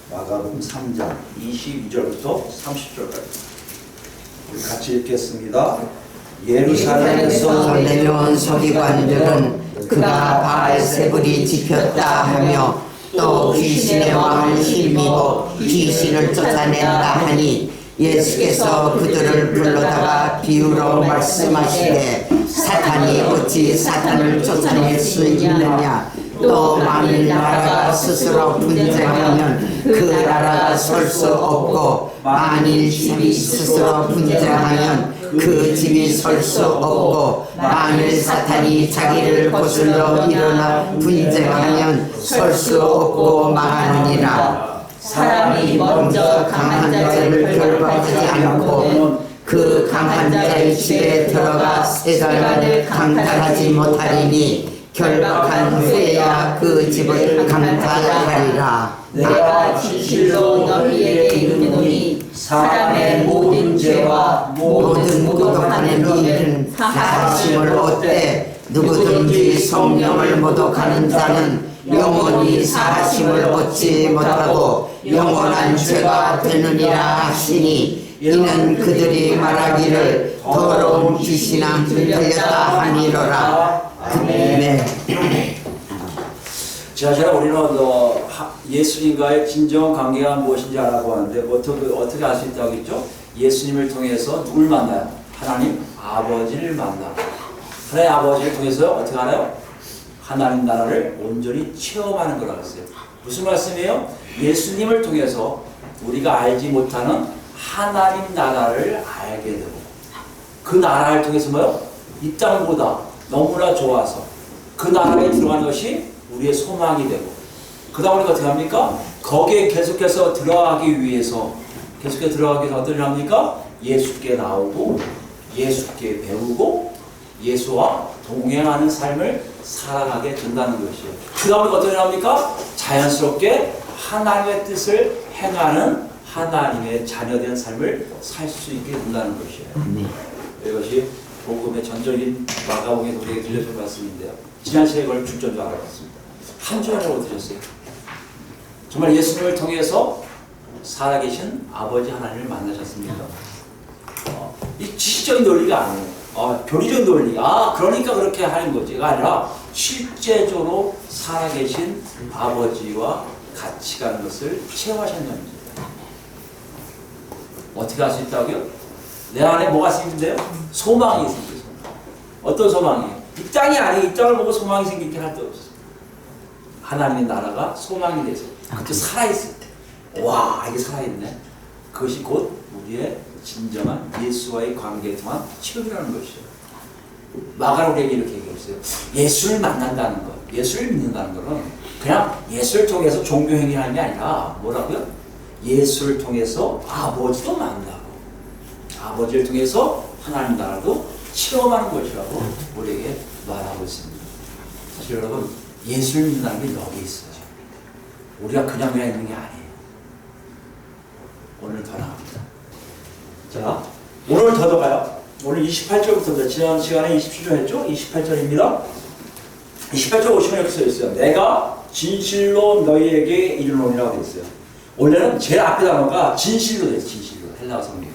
마가복음 3장 22절부터 30절까지 우리 같이 읽겠습니다. 예루살렘에서 내려온 서기관들은 그가 바알세불이 집혔다 하며 또 귀신의 왕을 힘입어 귀신을 쫓아낸다 하니 예수께서 그들을 불러다가 비유로 말씀하시되 사탄이 어찌 사탄을 쫓아낼 수 있느냐. 또 만일 나라가 스스로 분쟁하면 그 나라가 설 수 없고 만일 집이 스스로 분쟁하면 그 집이 설 수 없고 만일 사탄이 자기를 거슬러 일어나 분쟁하면 설 수 없고 망하느니라. 사람이 먼저 강한 자를 결박하지 않고 그 강한 자의 집에 들어가 3달간을 강탈하지 못하리니 결박한 후에야 그 집을 강탈하리라. 내가 진실로 너희에게 이르노니 사람의 모든 죄와 모든 모독하는 일은 사하심을 얻되 누구든지 성령을 모독하는 자는 영원히 사하심을 얻지 못하고 영원한 죄가 되느니라 하시니 이는 그들이 말하기를 더러운 귀신아 들렸다 하니로라. 아멘. 지난주에 우리는 예수님과의 진정한 관계가 무엇인지 알아보고 하는데 어떻게 알 수 있다고 했죠? 예수님을 통해서 누굴 만나요? 하나님 아버지를 만나요. 하나님 아버지를 통해서 어떻게 알아요? 하나님 나라를 온전히 체험하는 거라고 했어요. 무슨 말씀이에요? 예수님을 통해서 우리가 알지 못하는 하나님 나라를 알게 되고 그 나라를 통해서 뭐요? 이 땅보다 너무나 좋아서 그 나라에 들어가는 것이 우리의 소망이 되고 그 다음 우리가 어떻게 합니까? 거기에 계속해서 들어가기 위해서 어떤 일 합니까? 예수께 나오고 예수께 배우고 예수와 동행하는 삶을 살아가게 된다는 것이에요. 그 다음에 어떤 일 합니까? 자연스럽게 하나님의 뜻을 행하는 하나님의 자녀된 삶을 살 수 있게 된다는 것이에요. 이것이 복음의 전적인 마가복음에서 우리에게 들려준 말씀인데요. 지난 시간에 이걸 출전 줄 알아봤습니다. 한 주간에 어떠셨어요? 정말 예수님을 통해서 살아계신 아버지 하나님을 만나셨습니까? 이 지식적인 논리가 아니에요. 교리적인 논리. 그러니까 그렇게 하는 거지가 아니라 실제적으로 살아계신 아버지와 같이 가는 것을 체험하셨냐는 거죠. 어떻게 할 수 있다고요? 내 안에 뭐가 생긴대요? 소망이 생겨요. 어떤 소망이에요? 이 땅이 아니고 이 땅을 보고 소망이 생기긴 할 데 없어요. 하나님의 나라가 소망이 돼서 그때 살아있을 때, 와 이게 살아있네. 그것이 곧 우리의 진정한 예수와의 관계에 통한 체험이라는 것이죠. 마가는 우리에게 이렇게 얘기했어요. 예수를 만난다는 것, 예수를 믿는다는 것은 그냥 예수를 통해서 종교행위하는 게 아니라 뭐라고요? 예수를 통해서 아버지도 만나고 아버지를 통해서 하나님 나라도 체험하는 것이라고 우리에게 말하고 있습니다. 사실 여러분 예수를 믿는다는 게 여기 있어요. 우리가 그냥 있는 게 아니에요. 오늘 더 나갑니다. 자, 오늘 더 가요. 오늘 28절부터 지난 시간에 27절 했죠? 28절입니다. 28절 오시면 이렇게 써있어요. 내가 진실로 너희에게 이르노니라고 되어 있어요. 원래는 제일 앞에 단어가 진실로 되어 있어요. 진실로. 헬라어 성경.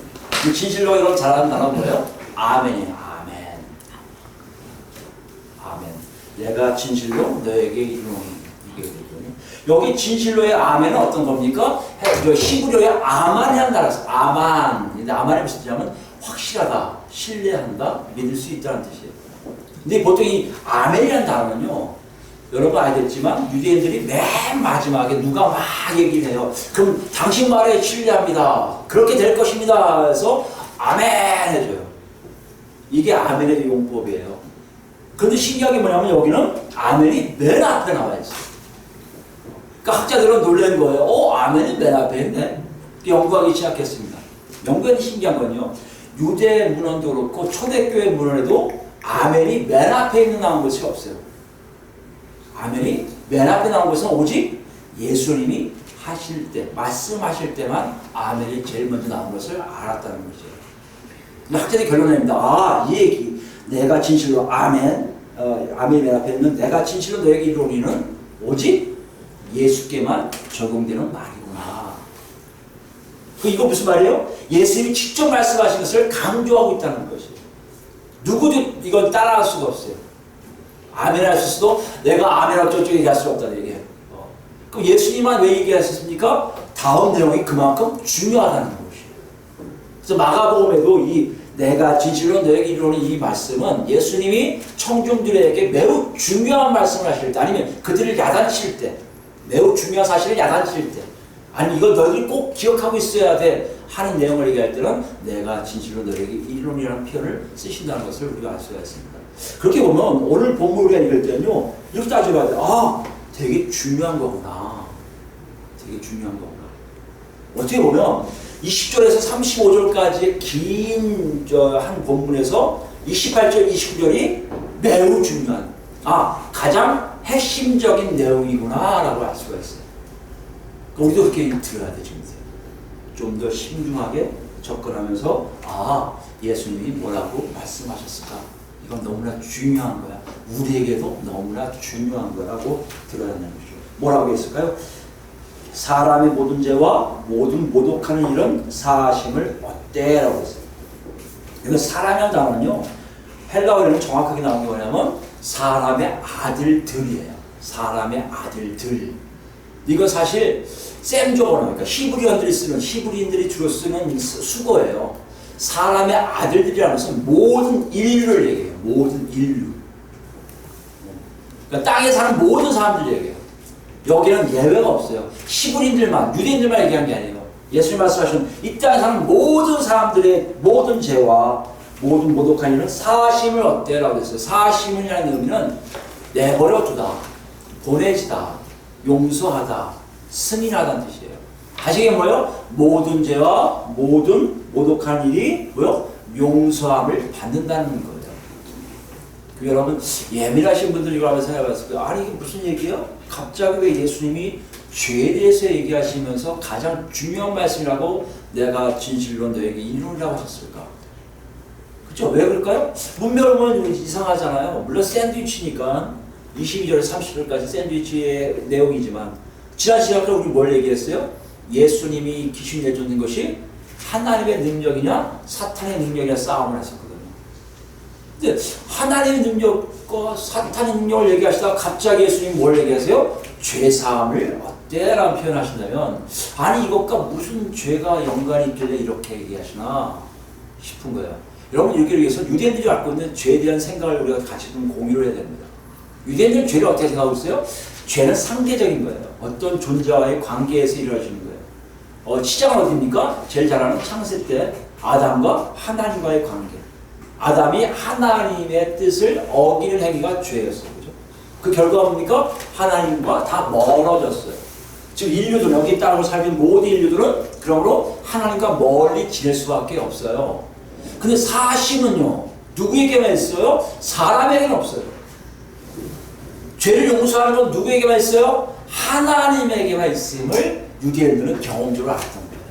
이 진실로 여러분 잘 아는 단어가 뭐예요? 아멘이에요. 아멘. 아멘. 내가 진실로 너에게 이르노니. 이게 되거든요. 여기 진실로의 아멘은 어떤 겁니까? 히브리어의 아만이라는 단어였어요. 아만. 근데 아만이 무슨 뜻이냐면 확실하다, 신뢰한다, 믿을 수 있다는 뜻이에요. 근데 보통 이 아멘이라는 단어는요, 여러분 알겠지만 유대인들이 맨 마지막에 누가 막 얘기를 해요. 그럼 당신 말에 신뢰합니다. 그렇게 될 것입니다. 그래서 아멘 해줘요. 이게 아멘의 용법이에요. 그런데 신기한 게 뭐냐면 여기는 아멘이 맨 앞에 나와 있어요. 그러니까 학자들은 놀란 거예요. 아멘이 맨 앞에 있네. 연구하기 시작했습니다. 연구하는 신기한 건요. 유대 문헌도 그렇고 초대교회 문헌에도 아멘이 맨 앞에 있는 나온 것이 없어요. 아멘이 맨 앞에 나온 것은 오직 예수님이 하실 때, 말씀하실 때만 아멘이 제일 먼저 나온 것을 알았다는 거죠. 학자들이 결론냅니다. 이 얘기, 내가 진실로 아멘이 맨 앞에 있는 내가 진실로 너에게 이르노니는 오직 예수께만 적용되는 말이구나. 이거 무슨 말이에요? 예수님이 직접 말씀하신 것을 강조하고 있다는 것이에요. 누구도 이건 따라할 수가 없어요. 아멘 하셨어도 내가 아멘하고 저쪽 얘기할 수 없다는 얘기예요. 그럼 예수님만 왜 얘기하셨습니까? 다음 내용이 그만큼 중요하다는 것이에요. 그래서 마가복음에도 이 내가 진실로 너에게 이르노니 이 말씀은 예수님이 청중들에게 매우 중요한 말씀을 하실 때, 아니면 그들을 야단칠 때, 매우 중요한 사실을 야단칠 때, 아니 이거 너희들이 꼭 기억하고 있어야 돼 하는 내용을 얘기할 때는 내가 진실로 너에게 이르노니라는 표현을 쓰신다는 것을 우리가 알 수가 있습니다. 그렇게 보면 오늘 본문을 우리가 읽을 때는요, 이렇게 따져봐야 돼. 아, 되게 중요한 거구나. 되게 중요한 거구나. 어떻게 보면 20절에서 35절까지의 긴 한 본문에서 28절, 29절이 매우 중요한, 가장 핵심적인 내용이구나 라고 알 수가 있어요. 우리도 그렇게 들어야 되죠. 좀 더 신중하게 접근하면서 예수님이 뭐라고 말씀하셨을까? 이건 너무나 중요한 거야. 우리에게도 너무나 중요한 거라고 들어야 하는 거죠. 뭐라고 했을까요? 사람의 모든 죄와 모든 모독하는 일은 사하심을 얻되 라고 했어요. 이거 사람이라는 단어는요, 헬라어에는 정확하게 나온 게 뭐냐면 사람의 아들들이에요. 사람의 아들들. 이거 사실 셈조어로, 그러니까 히브리인들이 주로 쓰는 수거예요. 사람의 아들들이라는 것은 모든 인류를 얘기해요. 모든 인류. 그러니까 땅에 사는 모든 사람들 얘기해요. 여기는 예외가 없어요. 히브리인들만, 유대인들만 얘기한 게 아니에요. 예수님 말씀하신 이 땅에 사는 모든 사람들의 모든 죄와 모든 모독한 일은 사하심을 얻되라고 했어요. 사하심이라는 의미는 내버려 두다, 보내지다, 용서하다, 승인하다는 뜻이에요. 다시 이게 뭐예요? 모든 죄와 모든 모독한 일이 뭐요? 용서함을 받는다는 거예요. 그 여러분 예민하신 분들 이거 한번 생각해봤을 거예요. 아니 이게 무슨 얘기야? 갑자기 왜 예수님이 죄에 대해서 얘기하시면서 가장 중요한 말씀이라고 내가 진실로 너에게 이루리라고 하셨을까? 그렇죠? 왜 그럴까요? 문맥을 보면 이상하잖아요. 물론 샌드위치니까 22절에서 30절까지 샌드위치의 내용이지만 지난 시간에 우리 뭘 얘기했어요? 예수님이 귀신 내쫓는 것이 하나님의 능력이냐 사탄의 능력이냐 싸움을 했었거든요. 근데 하나님의 능력과 사탄의 능력을 얘기하시다가 갑자기 예수님이 뭘 얘기하세요? 죄사함을 얻되라는 표현을 하신다면 아니 이것과 무슨 죄가 연관이 있길래 이렇게 얘기하시나 싶은 거예요. 여러분 이렇게 위해서 유대인들이 갖고 있는 죄에 대한 생각을 우리가 같이 좀 공유를 해야 됩니다. 유대인들은 죄를 어떻게 생각하고 있어요? 죄는 상대적인 거예요. 어떤 존재와의 관계에서 이루어지는 거예요. 시작은 어디입니까? 제일 잘 아는 창세 때 아담과 하나님과의 관계. 아담이 하나님의 뜻을 어기는 행위가 죄였어요. 그죠? 그 결과가 뭡니까? 하나님과 다 멀어졌어요. 지금 인류들, 여기 땅으로 살던 모든 인류들은 그러므로 하나님과 멀리 지낼 수밖에 없어요. 근데 사심은요, 누구에게만 있어요? 사람에게는 없어요. 죄를 용서하는 건 누구에게만 있어요? 하나님에게만 있음을 유대인들은 경험적으로 알았던 거예요.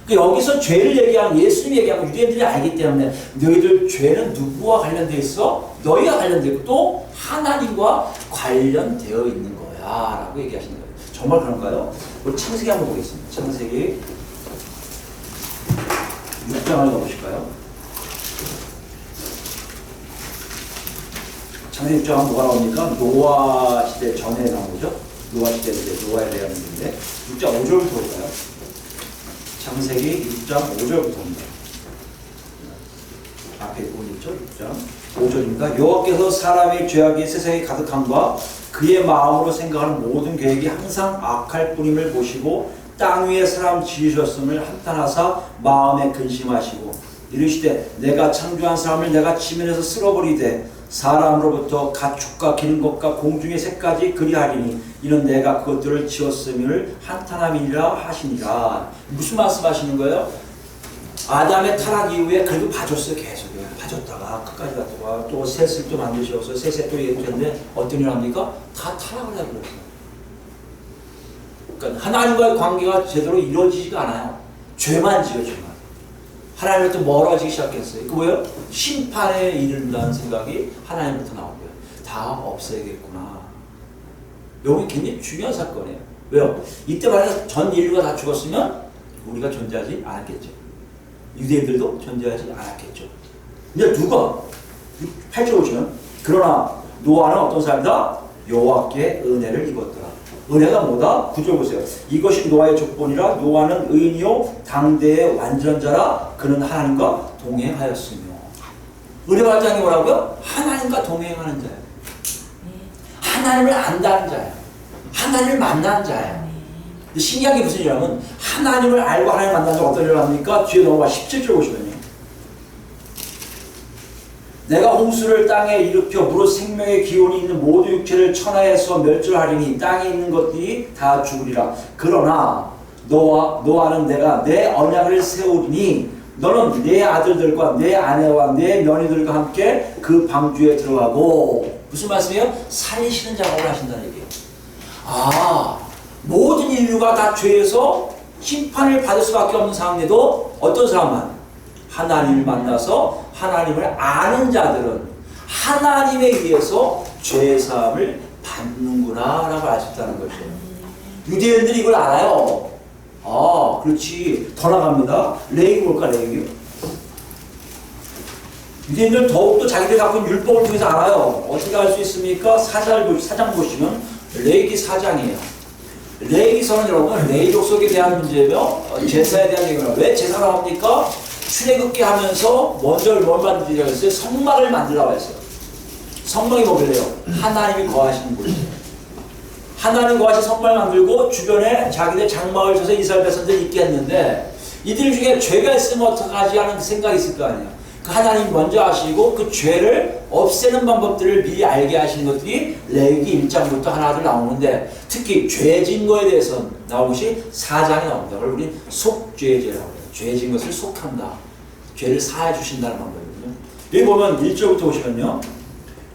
그러니까 여기서 죄를 얘기하면 예수님이 얘기하면 유대인들이 알기 때문에 너희들 죄는 누구와 관련되어 있어? 너희가 관련되어 있고 또 하나님과 관련되어 있는 거야 라고 얘기하시는 거예요. 정말 그런가요? 우리 창세기 한번 보겠습니다. 창세기 6장을 가보실까요? 창세기 6장은 뭐가 나옵니까? 노아 시대 전에 나온 거죠? 노아 시대인데 노아에 대한 얘기인데 6장 5절부터 볼까요? 창세기 6장 5절부터입니다. 앞에 보이죠? 6장 5절입니다. 여호와께서 사람의 죄악이 세상에 가득함과 그의 마음으로 생각하는 모든 계획이 항상 악할 뿐임을 보시고 땅 위에 사람 지으셨음을 한탄하사 마음에 근심하시고 이르시되 내가 창조한 사람을 내가 지면에서 쓸어버리되 사람으로부터 가축과 기는 것과 공중의 새까지 그리하리니 이는 내가 그것들을 지었음을 한탄함이니라 하시니라. 무슨 말씀하시는 거예요? 아담의 타락 이후에 그래도 봐줬어요. 계속 봐줬다가 끝까지 갔다가 또 셋을 또 만드셔서 셋에 또 얘기했는데 어떤 일 합니까? 다 타락을 해버렸어요. 그러니까 하나님과의 관계가 제대로 이루어지지가 않아요. 죄만 지어 죄만. 하나님부터 멀어지기 시작했어요. 그 뭐예요? 심판에 이른다는 생각이 하나님부터 나온 거예요. 다 없애야겠구나. 여기 굉장히 중요한 사건이에요. 왜요? 이때 만약 전 인류가 다 죽었으면 우리가 존재하지 않았겠죠. 유대인들도 존재하지 않았겠죠. 근데 누가 8절 보시면 그러나 노아는 어떤 사람이다? 여호와께 은혜를 입었더라. 은혜가 뭐다? 9절 보세요. 이것이 노아의 족본이라. 노아는 의인이요 당대의 완전자라. 그는 하나님과 동행하였으며. 은혜가 받자는 게 뭐라고요? 하나님과 동행하는 자예요. 하나님을 안다는 자예요. 하나님을 만나는 자예요. 신기한 게 무슨 일이냐면 하나님을 알고 하나님을 만나는 자가 어떤 일을 합니까? 뒤에 넘어가 17절 보시면요. 내가 홍수를 땅에 일으켜 무릇 생명의 기운이 있는 모든 육체를 천하에서 멸절하리니 땅에 있는 것들이 다 죽으리라. 그러나 노아는 내가 내 언약을 세우리니 너는 내 아들들과 내 아내와 내 며느리들과 함께 그 방주에 들어가고. 무슨 말씀이에요? 살리시는 작업을 하신다는 얘기예요. 모든 인류가 다 죄에서 심판을 받을 수밖에 없는 상황에도 어떤 사람만 하나님을 만나서 하나님을 아는 자들은 하나님에 의해서 죄사함을 받는구나 라고 알 수 있다는 거죠. 유대인들이 이걸 알아요. 그렇지. 더 나갑니다. 레이기 볼까, 레이기. 유대인들은 더욱더 자기들이 갖고 있는 율법을 통해서 알아요. 어떻게 알 수 있습니까? 사장 보시면 레이기 4장이에요. 레이기서는 여러분 레이 족속에 대한 문제며 제사에 대한 얘기입니다. 왜 제사를 합니까? 출애굽기 하면서 먼저 뭘 만들려고 했어요? 성막을 만들라고 했어요. 성막이 뭐길래요? 하나님이 거하시는 곳이에요. 하나님 거하신 성막을 만들고 주변에 자기들 장막을 쳐서 이스라엘 백성들 있게 했는데 이들 중에 죄가 있으면 어떡하지 하는 생각이 있을 거 아니에요. 그 하나님 먼저 아시고 그 죄를 없애는 방법들을 미리 알게 하시는 것들이 레위기 1장부터 하나둘 나오는데 특히 죄진 거에 대해서 나온 것이 4장에 나옵니다. 그걸 우리 속죄제라고 해요. 죄진 것을 속한다. 죄를 사해 주신다는 방법이거든요. 여기 보면 1절부터 보시면요.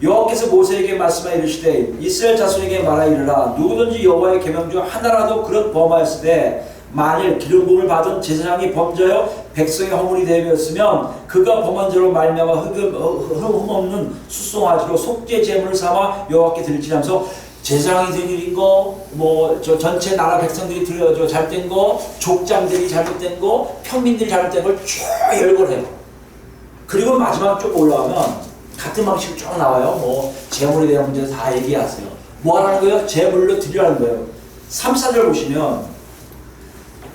여호와께서 모세에게 말씀하여 이르시되 이스라엘 자손에게 말하 이르라. 누구든지 여호와의 계명 중 하나라도 그릇 범하였을 때 만일 기름 부음을 받은 제사장이 범죄하여 백성의 허물이 되었으면 그가 범한 죄로 말미암아 흠없는 수송아지로 속죄 제물을 삼아 여호와께 드릴지라면서 제사장이 드린 거, 전체 나라 백성들이 잘못된 거, 족장들이 잘못된 거, 평민들이 잘못된 걸 쭉 열거를 해요. 그리고 마지막 쭉 올라가면 같은 방식으로 쭉 나와요. 제물에 대한 문제 다 얘기하세요. 뭐 하라는 거예요? 제물로 드리라는 거예요. 3, 4절 보시면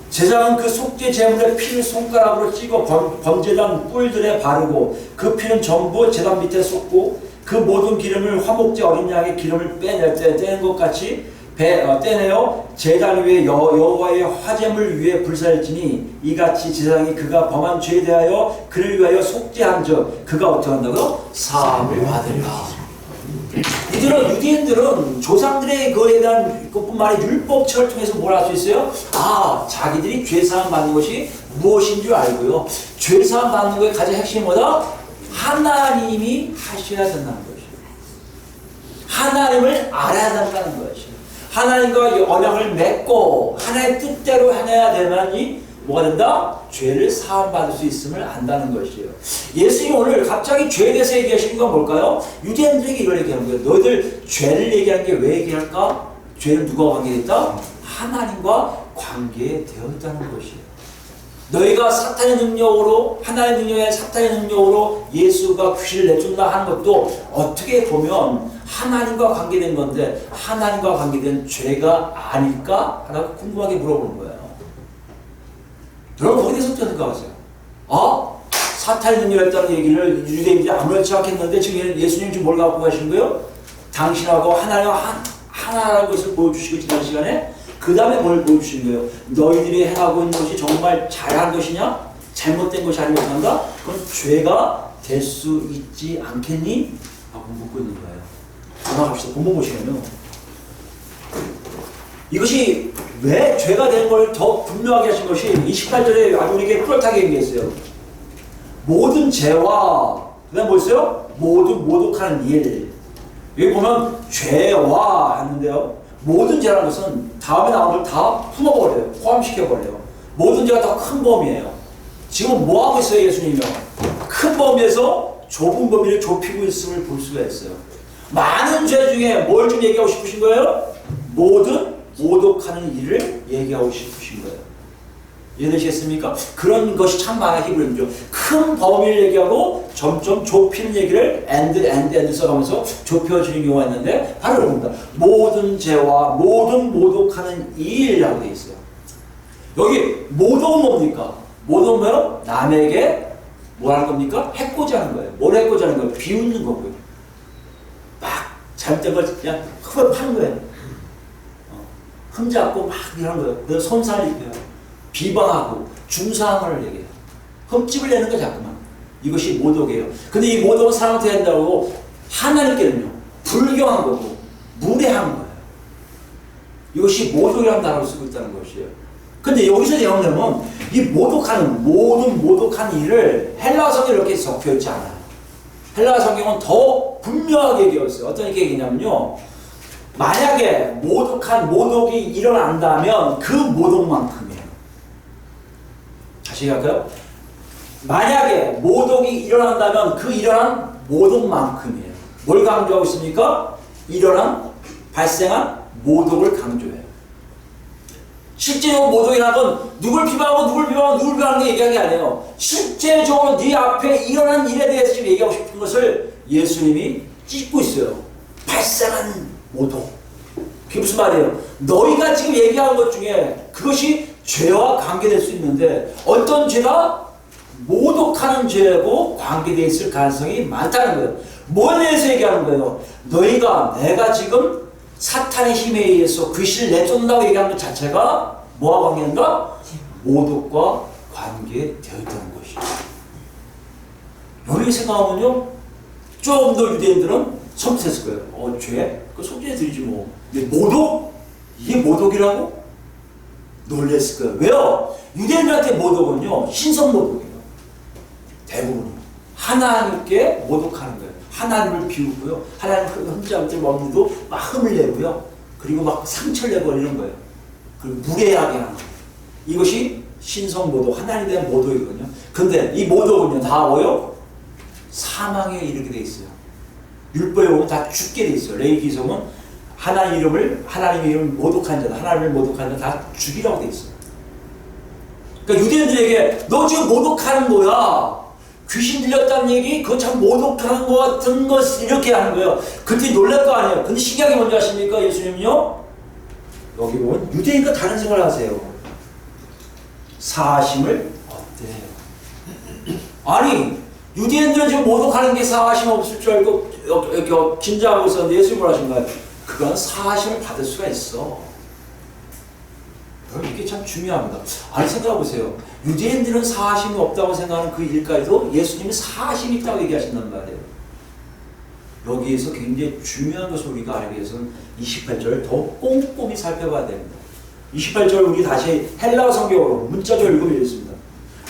제사장은 그 속죄 제물의 피를 손가락으로 찍어 범제단 뿔들에 바르고 그 피는 전부 제단 밑에 쏟고 그 모든 기름을 화목제 어린 양의 기름을 떼는 것 같이 떼내어 제단 위에 여호와의 화제물 위에 불사를지니 이같이 제사장이 그가 범한 죄에 대하여 그를 위하여 속죄한 적 그가 어떻게 한다고요? 사함을 받으리라. 유대인들은 조상들의 그에 대한 것뿐만 아니라 율법책을 통해서 뭘 할 수 있어요? 자기들이 죄사함 받는 것이 무엇인 줄 알고요. 죄사함 받는 것의 가장 핵심이 뭐다? 하나님이 하셔야 된다는 것이에요. 하나님을 알아야 된다는 것이에요. 하나님과 언약을 맺고 하나님의 뜻대로 해내야 되만이 뭐가 된다? 죄를 사함받을 수 있음을 안다는 것이에요. 예수님이 오늘 갑자기 죄에 대해서 얘기하시는 건 뭘까요? 유대인들에게 이걸 얘기하는 거예요. 너희들 죄를 얘기한 게 왜 얘기할까? 죄는 누가 관계됐다? 하나님과 관계되어 있다는 것이에요. 너희가 사탄의 능력으로, 하나님의 능력에 사탄의 능력으로 예수가 귀신을 내준다 하는 것도 어떻게 보면 하나님과 관계된 건데 하나님과 관계된 죄가 아닐까? 라고 궁금하게 물어보는 거예요. 여러분 거기에 대해서 어떻게 생각하세요? 사탄의 능력이 있다는 얘기를 유대인들이 아무렇지 않겠는데 지금 예수님 지금 뭘 갖고 가시는 거예요? 당신하고 하나님과 하나라는 것을 보여주시고 지난 시간에 그 다음에 뭘 보여주시는 거예요? 너희들이 행하고 있는 것이 정말 잘한 것이냐? 잘못된 것이 아니고 한다? 그건 죄가 될 수 있지 않겠니? 라고 묻고 있는 거예요. 나갑시다. 본문 보시면요. 이것이 왜 죄가 되는 걸 더 분명하게 하신 것이 28절에 아주 우리에게 뚜렷하게 얘기했어요. 모든 죄와 그 다음 뭐 있어요? 모든 모독하는 일. 여기 보면 죄와 하는데요. 모든 죄라는 것은 다음에 나오는 걸 다 품어버려요. 포함시켜버려요. 모든 죄가 다 큰 범위예요. 지금 뭐 하고 있어요, 예수님이요? 큰 범위에서 좁은 범위를 좁히고 있음을 볼 수가 있어요. 많은 죄 중에 뭘 좀 얘기하고 싶으신 거예요? 모든 모독하는 일을 얘기하고 싶으신 거예요. 이해되시겠습니까? 그런 것이 참 많아 히브리죠. 큰 범위를 얘기하고 점점 좁히는 얘기를 and 써가면서 좁혀지는 경우가 있는데 바로 그겁니다. 모든 죄와 모든 모독하는 일이라고 되어 있어요. 여기 모독은 뭡니까? 모독은 뭐예요? 남에게 뭐 하는 겁니까? 해코지 하는 거예요. 뭘 해코지 하는 거예요? 비웃는 거고요. 막 잘못된 걸 그냥 흡입하는 거예요. 흠잡고 막 이런 거예요. 그래서 손살을 입혀요. 비방하고 중상을 얘기해요. 흠집을 내는 거 자꾸만. 이것이 모독이에요. 근데 이 모독은 사람한테 한다고 하나님께는요 불경한 거고 무례한 거예요. 이것이 모독이라는 단어를 쓰고 있다는 것이에요. 근데 여기서 내용은 이 모독하는 모든 모독한 일을 헬라어 성경에 이렇게 적혀 있지 않아요. 헬라어 성경은 더 분명하게 얘기했어요. 어떤 얘기냐면요. 만약에 모독이 일어난다면 그 모독만큼이에요. 다시 할까요? 만약에 모독이 일어난다면 그 일어난 모독만큼이에요. 뭘 강조하고 있습니까? 발생한 모독을 강조해요. 실제로 모독이라는 건 누굴 비방하는 게 얘기하는 게 아니에요. 실제적으로 네 앞에 일어난 일에 대해서 지금 얘기하고 싶은 것을 예수님이 찢고 있어요. 발생한 모독. 그게 무슨 말이에요? 너희가 지금 얘기하는 것 중에 그것이 죄와 관계될 수 있는데 어떤 죄가 모독하는 죄하고 관계되어 있을 가능성이 많다는 거예요. 뭐에 대해서 얘기하는 거예요? 내가 지금 사탄의 힘에 의해서 귀신을 내쫓는다고 얘기하는 것 자체가 뭐와 관계인가? 모독과 관계되어 있다는 것이죠. 여기 생각하면요, 좀 더 유대인들은 섬찟했을 거예요. 죄? 그 속죄 드리지 뭐. 근데 모독? 이게 모독이라고? 놀랬을 거예요. 왜요? 유대인들한테 모독은요, 신성 모독이에요. 대부분이. 하나님께 모독하는 거예요. 하나님을 비우고요. 하나님 흠잡을 때 먹는도 막 흠을 내고요. 그리고 막 상처를 내버리는 거예요. 그리고 무례하게 하는 거예요. 이것이 신성 모독, 하나님에 대한 모독이거든요. 근데 이 모독은요, 다 뭐요? 사망에 이르게 돼 있어요. 율법에 보면 다 죽게 돼 있어요. 레위기서는 하나님의 이름을 모독한 자다, 하나님을 모독한 자다 다 죽이라고 돼 있어요. 그러니까 유대인들에게 너 지금 모독하는 거야. 귀신 들렸다는 얘기, 그거 참 모독하는 것 같은 것 이렇게 하는 거예요. 그때 놀랄 거 아니에요. 근데 신기하게 뭔지 아십니까? 예수님은요, 여기 보면 유대인과 다른 생각을 하세요. 사하심을 어때요? 아니, 유대인들은 지금 모독하는 게 사하심 없을 줄 알고 이렇게 긴장하고 있었는데 예수님이 뭐라 하신 거예요? 그건 사하심을 받을 수가 있어. 이게 참 중요합니다. 아니, 생각해보세요. 유대인들은 사하심이 없다고 생각하는 그 일까지도 예수님이 사하심이 있다고 얘기하신단 말이에요. 여기에서 굉장히 중요한 것을 우리가 알기 위해서는 28절을 더 꼼꼼히 살펴봐야 됩니다. 28절 우리 다시 헬라어 성경으로 문자적으로 읽어보겠습니다.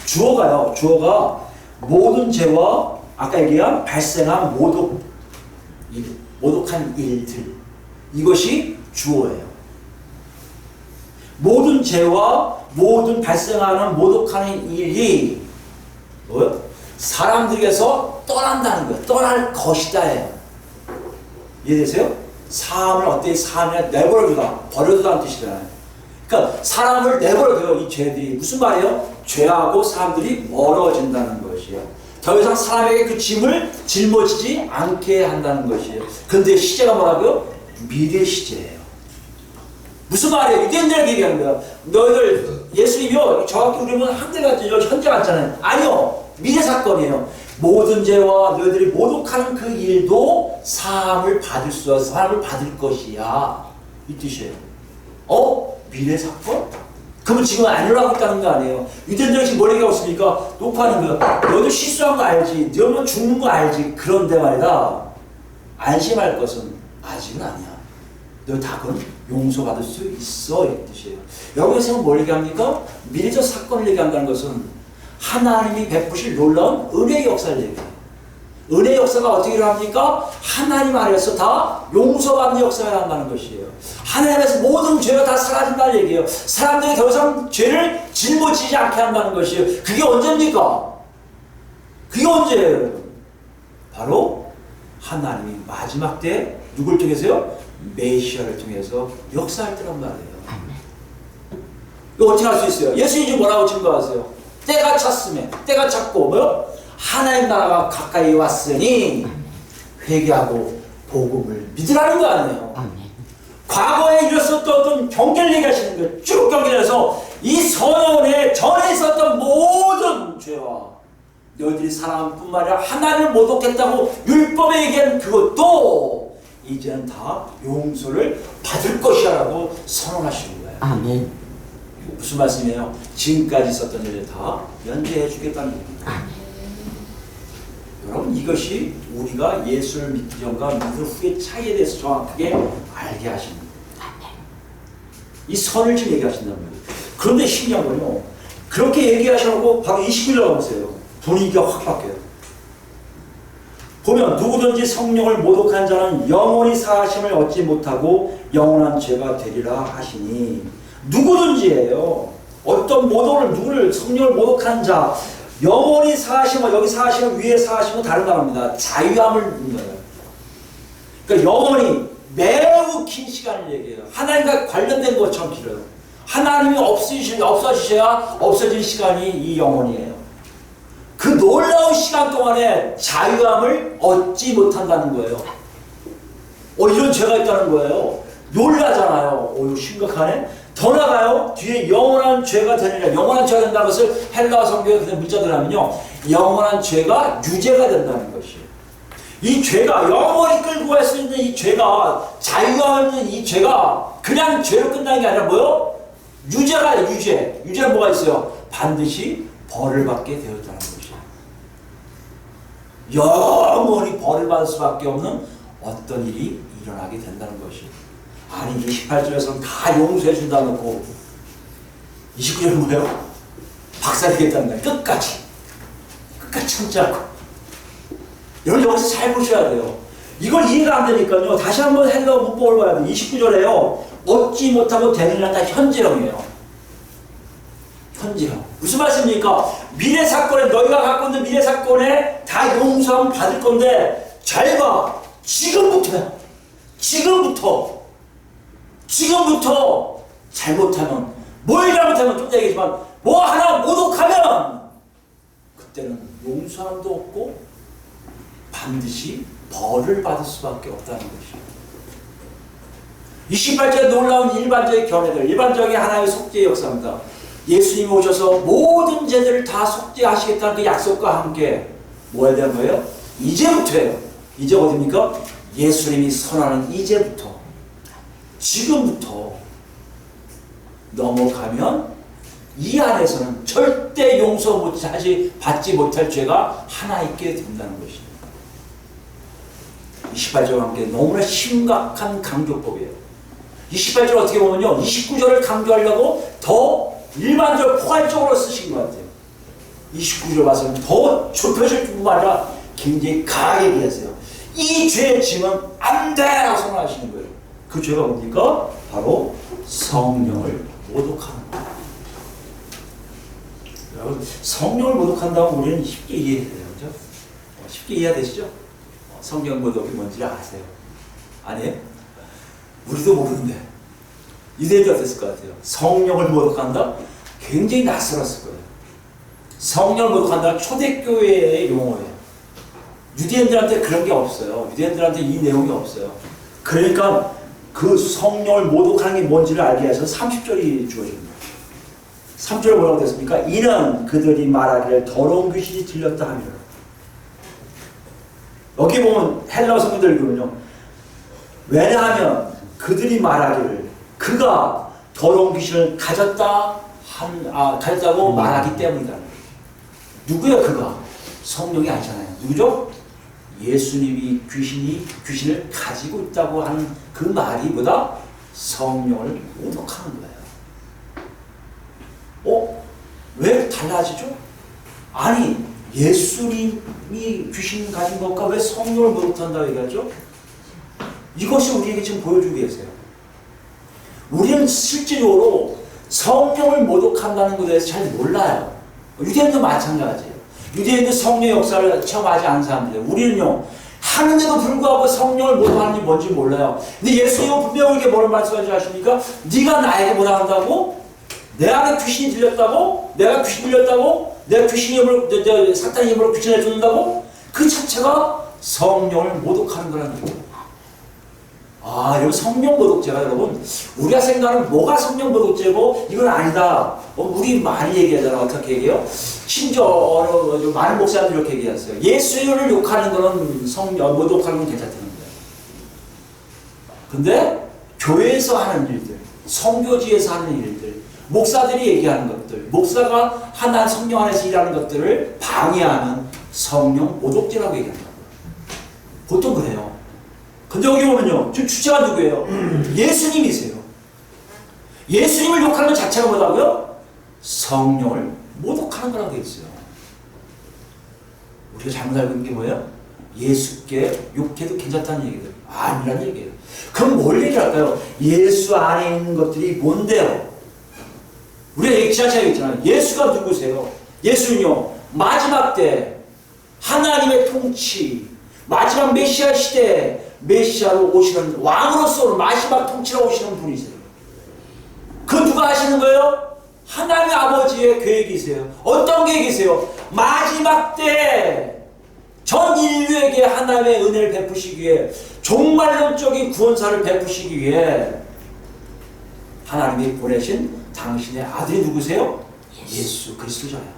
주어가 모든 죄와 아까 얘기한 발생한 모독한 일들, 이것이 주어예요. 모든 죄와 모든 발생하는 모독하는 일이 뭐요? 사람들에게서 떠난다는 거예요. 떠날 것이다예요. 이해되세요? 사함을 내버려두다, 버려두다는 뜻이잖아요. 그러니까 사람을 내버려둬요. 이 죄들이 무슨 말이에요? 죄하고 사람들이 멀어진다는 것이에요. 더 이상 사람에게 그 짐을 짊어지지 않게 한다는 것이에요. 근데 시제가 뭐라고요? 미래 시제예요. 무슨 말이에요? 유대인들에게 얘기하는 거야. 너희들 예수님이요, 정확히 우리는 현재 같잖아요. 아니요, 미래 사건이에요. 모든 죄와 너희들이 모독하는 그 일도 사함을 받을 것이야, 이 뜻이에요. 미래 사건? 그러면 지금 안 일어나고 있다는 거 아니에요. 유대인들이 지금 뭘 얘기하고 있으니까 높아하는 거야. 너희들 실수한 거 알지? 너희들 죽는 거 알지? 그런데 말이다, 안심할 것은 아직은 아니야. 너 다 그건 용서받을 수 있어, 이 뜻이에요. 여기서 뭘 얘기합니까? 미래적 사건을 얘기한다는 것은 하나님이 베푸실 놀라운 은혜의 역사를 얘기해요. 은혜의 역사가 어떻게 일어납니까? 하나님 안에서 다 용서받는 역사가 일어난다는 것이에요. 하나님에서 모든 죄가 다 사라진다는 얘기예요. 사람들이 더 이상 죄를 짊어지지 않게 한다는 것이에요. 그게 언제입니까? 그게 언제예요, 여러분? 바로 하나님이 마지막 때 누굴 통해서요? 메시아를 통해서 역사할 때란 말이에요. 이거 어떻게 할 수 있어요? 예수님이 뭐라고 증거하세요? 때가 찼으면, 때가 찼고 뭐요? 하나님 나라가 가까이 왔으니 회개하고 복음을 믿으라는 거 아니에요. 아멘. 과거에 일었었던 어떤 경계를 얘기하시는 거예요. 쭉 경계해서 이 선언에 전에 있었던 모든 죄와 너희들이 사랑한 뿐만 아니라 하나님을 모독했다고 율법에 얘기한 그것도 이제는 다 용서를 받을 것이라고 선언하시는 거예요. 아멘. 무슨 말씀이에요? 지금까지 있었던 일을 다 면제해 주겠다는 겁니다. 여러분, 이것이 우리가 예수를 믿기 전과 믿을 후의 차이에 대해서 정확하게 알게 하십니다. 이 선을 지금 얘기하신단 말이에요. 그런데 신기한 건요, 그렇게 얘기하셔놓고 바로 21절 보세요. 분위기가 확 바뀌어요. 보면 누구든지 성령을 모독한 자는 영원히 사하심을 얻지 못하고 영원한 죄가 되리라 하시니, 누구든지예요. 어떤 모독을, 누구를 성령을 모독한 자, 영원히 사하심은, 여기 사하심은 위에 사하심은 다른 단어입니다. 자유함을 묻는 거예요. 그러니까 영원히 매우 긴 시간을 얘기해요. 하나님과 관련된 것처럼 길어요. 하나님이 없어지셔야 없어질 시간이 이 영혼이에요. 그 놀라운 시간 동안에 자유함을 얻지 못한다는 거예요. 이런 죄가 있다는 거예요. 놀라잖아요. 이거 심각하네. 더 나가요. 뒤에 영원한 죄가 되느냐. 영원한 죄가 된다는 것을 헬라어 성경에 그냥 문자들 하면요, 영원한 죄가 유죄가 된다는 것이에요. 이 죄가 영원히 끌고 갈 수 있는 이 죄가, 자유함 이 죄가 그냥 죄로 끝나는 게 아니라 뭐요? 유죄가 유죄. 유죄는 뭐가 있어요? 반드시 벌을 받게 되었다는 것이에요. 영원히 벌을 받을 수밖에 없는 어떤 일이 일어나게 된다는 것이에요. 아니, 28절에서는 다 용서해 준다 놓고 29절은 뭐예요? 박살내겠다는 거예요. 끝까지 참지 않고. 여러분, 여기서 잘 보셔야 돼요. 이걸 이해가 안 되니까요, 다시 한번 헬라어 문법을 봐야 돼요. 29절에요 얻지 못하고 되느냐, 다 현재형이에요. 현재형. 무슨 말씀입니까? 미래 사건에, 너희가 갖고 있는 미래 사건에 다 용서함을 받을 건데, 잘 봐. 지금부터야. 지금부터 잘못하면, 뭘 잘못하면 좀 얘기지만, 뭐 하나 모독하면 그때는 용서함도 없고 반드시 벌을 받을 수밖에 없다는 것이죠. 28절에 놀라운 일반적인 견해들, 일반적인 하나의 속죄의 역사입니다. 예수님이 오셔서 모든 죄들을 다 속죄하시겠다는 그 약속과 함께 뭐 해야 되는 거예요? 이제부터예요. 이제 어디입니까? 예수님이 선하는 이제부터, 지금부터 넘어가면 이 안에서는 절대 받지 못할 죄가 하나 있게 된다는 것입니다. 28절과 함께 너무나 심각한 강조법이에요. 28절 어떻게 보면요, 29절을 강조하려고 더 일반적으로 포괄적으로 쓰신 것 같아요. 29절 봐서 더 좁혀질 뿐만 아니라 굉장히 강하게 얘기하세요. 이 죄의 짐은 안 돼! 라고 선언하시는 거예요. 그 죄가 뭡니까? 바로 성령을 모독하는 거예요. 여러분, 성령을 모독한다면 우리는 쉽게 이해해야 돼요. 그죠? 쉽게 이해되시죠? 성령 모독이 뭔지 아세요? 아니에요? 우리도 모르는데 유대인들 어땠을 것 같아요? 성령을 모독한다? 굉장히 낯설었을 거예요. 성령을 모독한다는 초대교회의 용어예요. 유대인들한테 그런 게 없어요. 유대인들한테 이 내용이 없어요. 그러니까 그 성령을 모독하는 게 뭔지를 알게 위해서 30절이 주어집니다. 3절에 뭐라고 됐습니까? 이는 그들이 말하기를 더러운 귀신이 들렸다 하며. 여기 보면 헬라어 성경들 읽으면요, 왜냐하면 그들이 말하기를 그가 더러운 귀신을 가졌다고 말하기 때문이다. 누구야 그가? 성령이 아니잖아요. 누구죠? 예수님이 귀신을 가지고 있다고 하는 그 말이 뭐다? 성령을 모독하는 거예요. 왜 달라지죠? 아니, 예수님이 귀신 가진 것과 왜 성령을 모독한다고 얘기하죠? 이것이 우리에게 지금 보여주고 계세요. 우리는 실질적으로 성령을 모독한다는 것에 대해서 잘 몰라요. 유대인도 마찬가지예요. 유대인도 성령의 역사를 체험하지 않은 사람들이에요. 우리는요, 하는데도 불구하고 성령을 모독하는 게 뭔지 몰라요. 근데 예수님은 분명히 이렇게 뭐를 말씀하지 않습니까? 네가 나에게 뭐라 한다고? 내 안에 귀신이 들렸다고? 내가 귀신 들렸다고? 내가 귀신의 힘으로, 사탄의 힘으로 귀신을 죽는다고? 그 자체가 성령을 모독하는 거라는 거예요. 여러분, 성령 모독죄가 여러분, 우리가 생각하는 뭐가 성령 모독죄고 이건 아니다. 우리 많이 얘기하잖아. 어떻게 얘기해요? 심지어 많은 목사님들 이렇게 얘기했어요. 예수를 욕하는 거는 모독하는 건 괜찮다는 거예요. 근데 교회에서 하는 일들, 선교지에서 하는 일들, 목사들이 얘기하는 것들, 목사가 하나님 성령 안에서 일하는 것들을 방해하는 성령 모독죄라고 얘기하는 거예요. 보통 그래요. 근데 여기 보면요, 지금 주체가 누구예요? 예수님이세요. 예수님을 욕하는 것 자체가 뭐라고요? 성령을 모독하는 거라고 되어 있어요. 우리가 잘못 알고 있는 게 뭐예요? 예수께 욕해도 괜찮다는 얘기들. 아니란 얘기예요. 그럼 뭘 얘기할까요? 예수 안에 있는 것들이 뭔데요? 우리가 지난 시간에 얘기했잖아요. 예수가 누구세요? 예수는요, 마지막 때 하나님의 통치, 마지막 메시아 시대에 메시아로 오시는, 왕으로서 마지막 통치로 오시는 분이세요. 그 누가 하시는 거예요? 하나님 아버지의 계획이세요. 어떤 계획이세요? 마지막 때 전 인류에게 하나님의 은혜를 베푸시기 위해, 종말론적인 구원사를 베푸시기 위해 하나님이 보내신 당신의 아들이 누구세요? 예수 그리스도잖아요.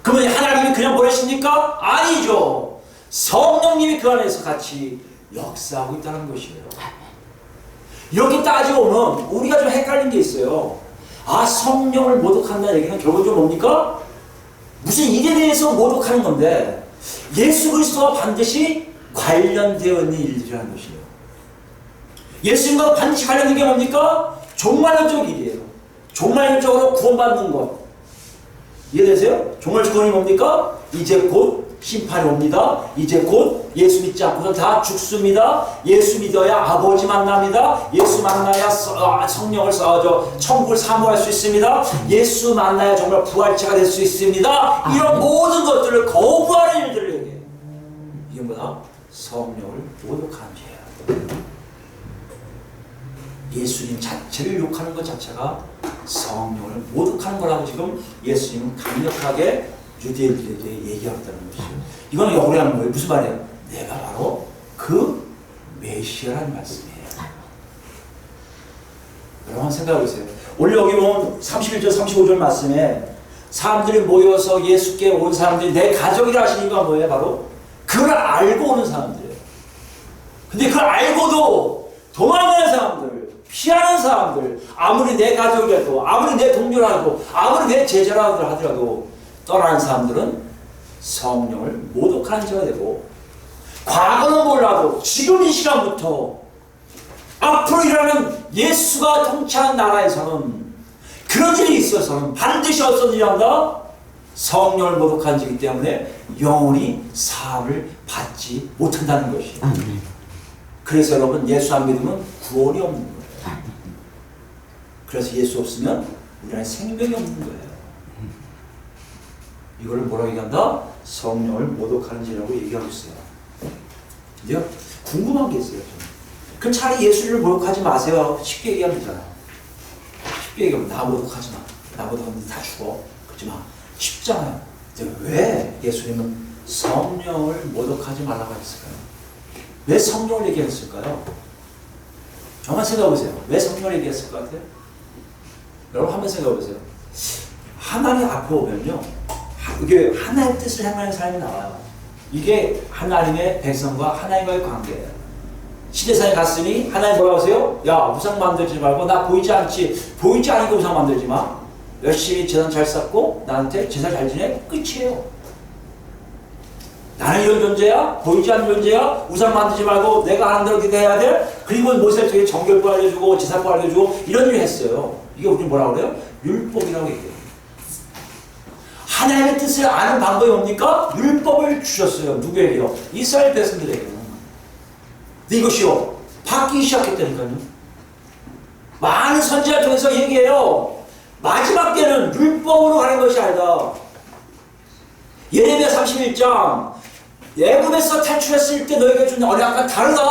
그러면 하나님이 그냥 보내십니까? 아니죠. 성령님이 그 안에서 같이 역사하고 있다는 것이에요. 이렇게 따지고 보면 우리가 좀 헷갈린 게 있어요. 성령을 모독한다는 얘기는 결국 좀 뭡니까? 무슨 일에 대해서 모독하는 건데, 예수 그리스도와 반드시 관련되어 있는 일들이라는 것이에요. 예수님과 반드시 관련된 게 뭡니까? 종말론적 일이에요. 종말론적으로 구원받는 것. 이해되세요? 종말적 구원이 뭡니까? 이제 곧 심판이 옵니다. 이제 곧 예수 믿지 않고는 다 죽습니다. 예수 믿어야 아버지 만납니다. 예수 만나야 성령을 천국을 사모할 수 있습니다. 예수 만나야 정말 부활체가 될 수 있습니다. 이런 모든 것들을 거부하는 일들을 얘기해요. 이게 뭐다? 성령을 모독하는 죄예요. 예수님 자체를 욕하는 것 자체가 성령을 모독하는 거라고 지금 예수님은 강력하게 유대인들에게 얘기하고 있다는 것이에요. 이거는 역으로 하는 거예요. 무슨 말이에요? 내가 바로 그 메시아라는 말씀이에요. 여러분 생각해 보세요. 오늘 여기 보면 31절 35절 말씀에 사람들이 모여서 예수께 온 사람들이 내 가족이라 하신 이유가 뭐예요? 바로 그걸 알고 오는 사람들이에요. 근데 그걸 알고도 도망가는 사람들, 피하는 사람들, 아무리 내 가족이라도, 아무리 내 동료라도, 아무리 내 제자라도 하더라도 떠나는 사람들은 성령을 모독하는 자가 되고, 과거는 몰라도 지금 이 시간부터 앞으로 일어나는 예수가 통치하는 나라에서는 그런 일이 있어서는 반드시 어떤 일이 한다? 성령을 모독한 자이기 때문에 영원히 사함을 받지 못한다는 것이에요. 그래서 여러분, 예수 안 믿으면 구원이 없는 거예요. 그래서 예수 없으면 우리 안에 생명이 없는 거예요. 이거를 뭐라고 얘기한다? 성령을 모독하는 죄라고 얘기하고 있어요. 근데요, 궁금한 게 있어요. 그럼 차라리 예수를 모독하지 마세요. 쉽게 얘기하면 되잖아요. 쉽게 얘기하면 나 모독하지 마. 나 모독하면 다 죽어. 그러지 마. 쉽잖아요. 근데 왜 예수님은 성령을 모독하지 말라고 했을까요? 왜 성령을 얘기했을까요? 정말 생각해보세요. 왜 성령을 얘기했을 것 같아요? 여러분 한번 생각해보세요. 하나님 앞에 오면요, 이게 하나님의 뜻을 행하는 사람이 나와요. 이게 하나님의 백성과 하나님과의 관계예요. 시대상에 갔으니 하나님 뭐라고 하세요? 야, 우상 만들지 말고, 나 보이지 않으니까 우상 만들지 마. 열심히 재산 잘 쌓고 나한테 제사 잘 지내. 끝이에요. 나는 이런 존재야? 보이지 않는 존재야? 우상 만들지 말고 내가 하는 대로 기도해야 돼? 그리고 모세를 통해 정결부 알려주고 제사부 알려주고 이런 일을 했어요. 이게 우리 뭐라고 그래요? 율법이라고 얘기해요. 하나님의 뜻을 아는 방법이 뭡니까? 율법을 주셨어요. 누구에게요? 이스라엘 백성들에게요. 근데 이것이요, 바뀌기 시작했다니까요. 많은 선지자를 통해서 얘기해요. 마지막 때는 율법으로 가는 것이 아니다. 예레미야 31장, 애굽에서 탈출했을 때 너에게 준 언약과 다르다.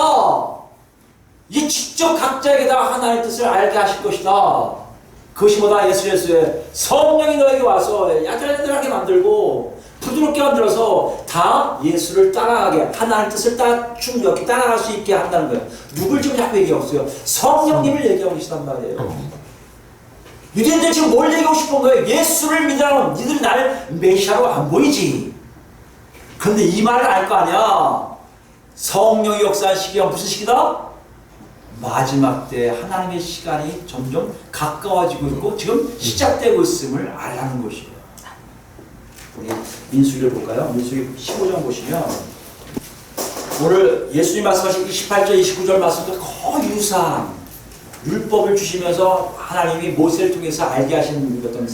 이게 직접 각자에게 다 하나님의 뜻을 알게 하실 것이다. 그것이 뭐다? 예수의 성령이 너에게 와서 야들야들하게 만들고 부드럽게 만들어서 다 예수를 따라가게, 하나님 뜻을 충분히 따라갈 수 있게 한다는 거예요. 누굴 지금 자꾸 얘기하고 있어요? 성령님을 얘기하고 계시단 말이에요. 유대인들 지금 뭘 얘기하고 싶은 거예요? 예수를 믿으라면 니들이 나를 메시아로 안 보이지. 그런데 이 말을 알 거 아니야. 성령이 역사한 시기가 무슨 시기다? 마지막 때 하나님의 시간이 점점 가까워지고 있고 지금 시작되고 있음을 알라는 것이에요. 우리 민수기를 볼까요? 민수기 15장 보시면 오늘 예수님 말씀하신 28절 29절 말씀과 거의 유사한 율법을 주시면서 하나님이 모세를 통해서 알게 하신 어떤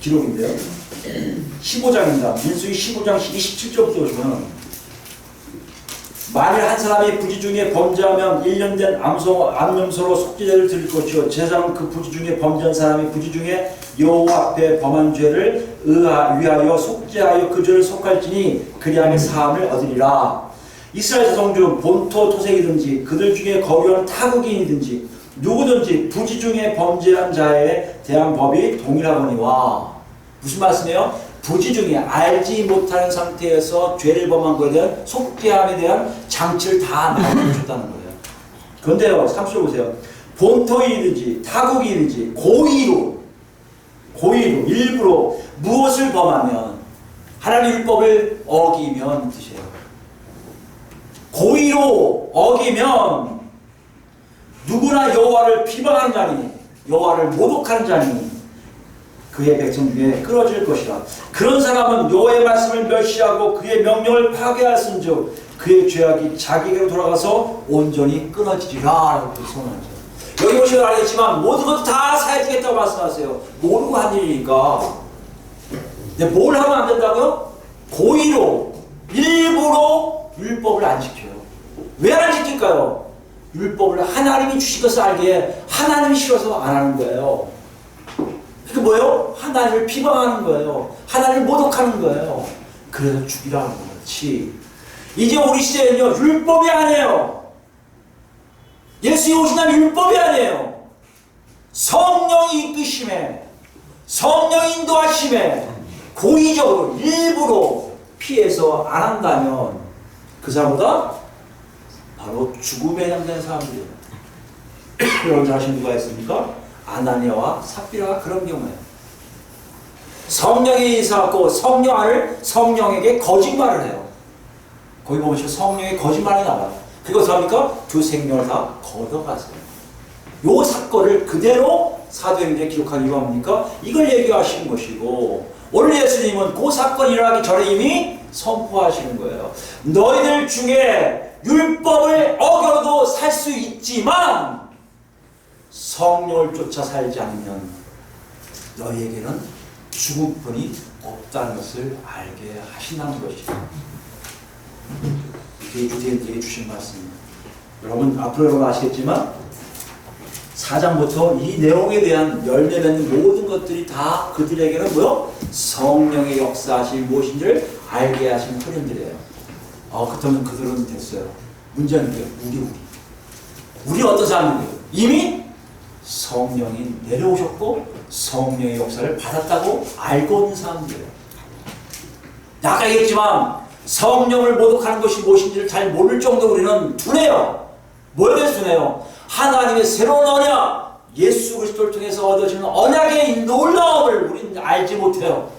기록인데요. 15장입니다. 민수기 15장 27절부터 보시면 만일 한 사람이 부지 중에 범죄하면 1년 된 암염소로 속죄제를 드릴 것이요 제사장은 그 부지 중에 범죄한 사람이 부지 중에 여호와 앞에 범한 죄를 위하여 속죄하여 그 죄를 속할지니 그리하면 사함을 얻으리라. 이스라엘 자손 중 본토 토색이든지 그들 중에 거류하는 타국인이든지 누구든지 부지 중에 범죄한 자에 대한 법이 동일하거니와. 무슨 말씀이에요? 부지 중에 알지 못하는 상태에서 죄를 범한 것에 대한 속죄함에 대한 장치를 다 만들어줬다는 거예요. 그런데요, 30절 보세요. 본토인이든지 타국인이든지 고의로 일부러 무엇을 범하면 하나님 율법을 어기면 뜻이에요. 고의로 어기면 누구나 여호와를 비방하는 자니 여호와를 모독하는 자니 그의 백성 중에 끊어질 것이라. 그런 사람은 여호와의 말씀을 멸시하고 그의 명령을 파괴하였은즉 그의 죄악이 자기에게로 돌아가서 온전히 끊어지리라 라고 선언하죠. 여기 보시면 알겠지만 모든 것도 다 사해지겠다고 말씀하세요. 모르고 한 일이니까. 근데 뭘 하면 안 된다고요? 고의로 일부러 율법을 안 지켜요. 왜 안 지킬까요? 율법을 하나님이 주신 것을 알기에 하나님이 싫어서 안 하는 거예요. 그게 뭐예요? 하나님을 비방하는 거예요. 하나님을 모독하는 거예요. 그래서 죽이라는 거지. 이제 우리 시대는요, 율법이 아니에요. 예수의 오신다면 율법이 아니에요. 성령이 이끄심에, 성령이 인도하심에 고의적으로 일부러 피해서 안 한다면 그 사람보다 바로 죽음에 해당되는 사람들이에요. 여러분 아시는 누가 있습니까? 아나니아와 삽비라가 그런 경우예요. 성령이 있어갖고 성령에게 거짓말을 해요. 거기 보면 성령의 거짓말이 나와요. 그리고 합니까? 두 생명을 다 걷어가세요. 요 사건을 그대로 사도행전에 기록한 이유가 뭡니까? 이걸 얘기하시는 것이고 오늘 예수님은 그 사건이 일어나기 전에 이미 선포하시는 거예요. 너희들 중에 율법을 어겨도 살 수 있지만 성령을 쫓아 살지 않으면 너희에게는 죽음뿐이 없다는 것을 알게 하신다는 것이죠. 이게 유대인들에게 주신 말씀입니다. 여러분 앞으로 여러분 아시겠지만 4장부터 이 내용에 대한 열매 맺는 모든 것들이 다 그들에게는 뭐요? 성령의 역사하심이 무엇인지를 알게 하신 흐름들이에요. 그렇다면 그들은 됐어요. 문제는 뭐예요? 우리 어떤 사람인데요? 이미 성령이 내려오셨고 성령의 역사를 받았다고 알고 있는 사람들이에요. 아까 얘기했지만 성령을 모독하는 것이 무엇인지를 잘 모를 정도로 우리는 둔해요. 뭐에 대해서 둔해요? 하나님의 새로운 언약, 예수 그리스도를 통해서 얻어지는 언약의 놀라움을 우리는 알지 못해요.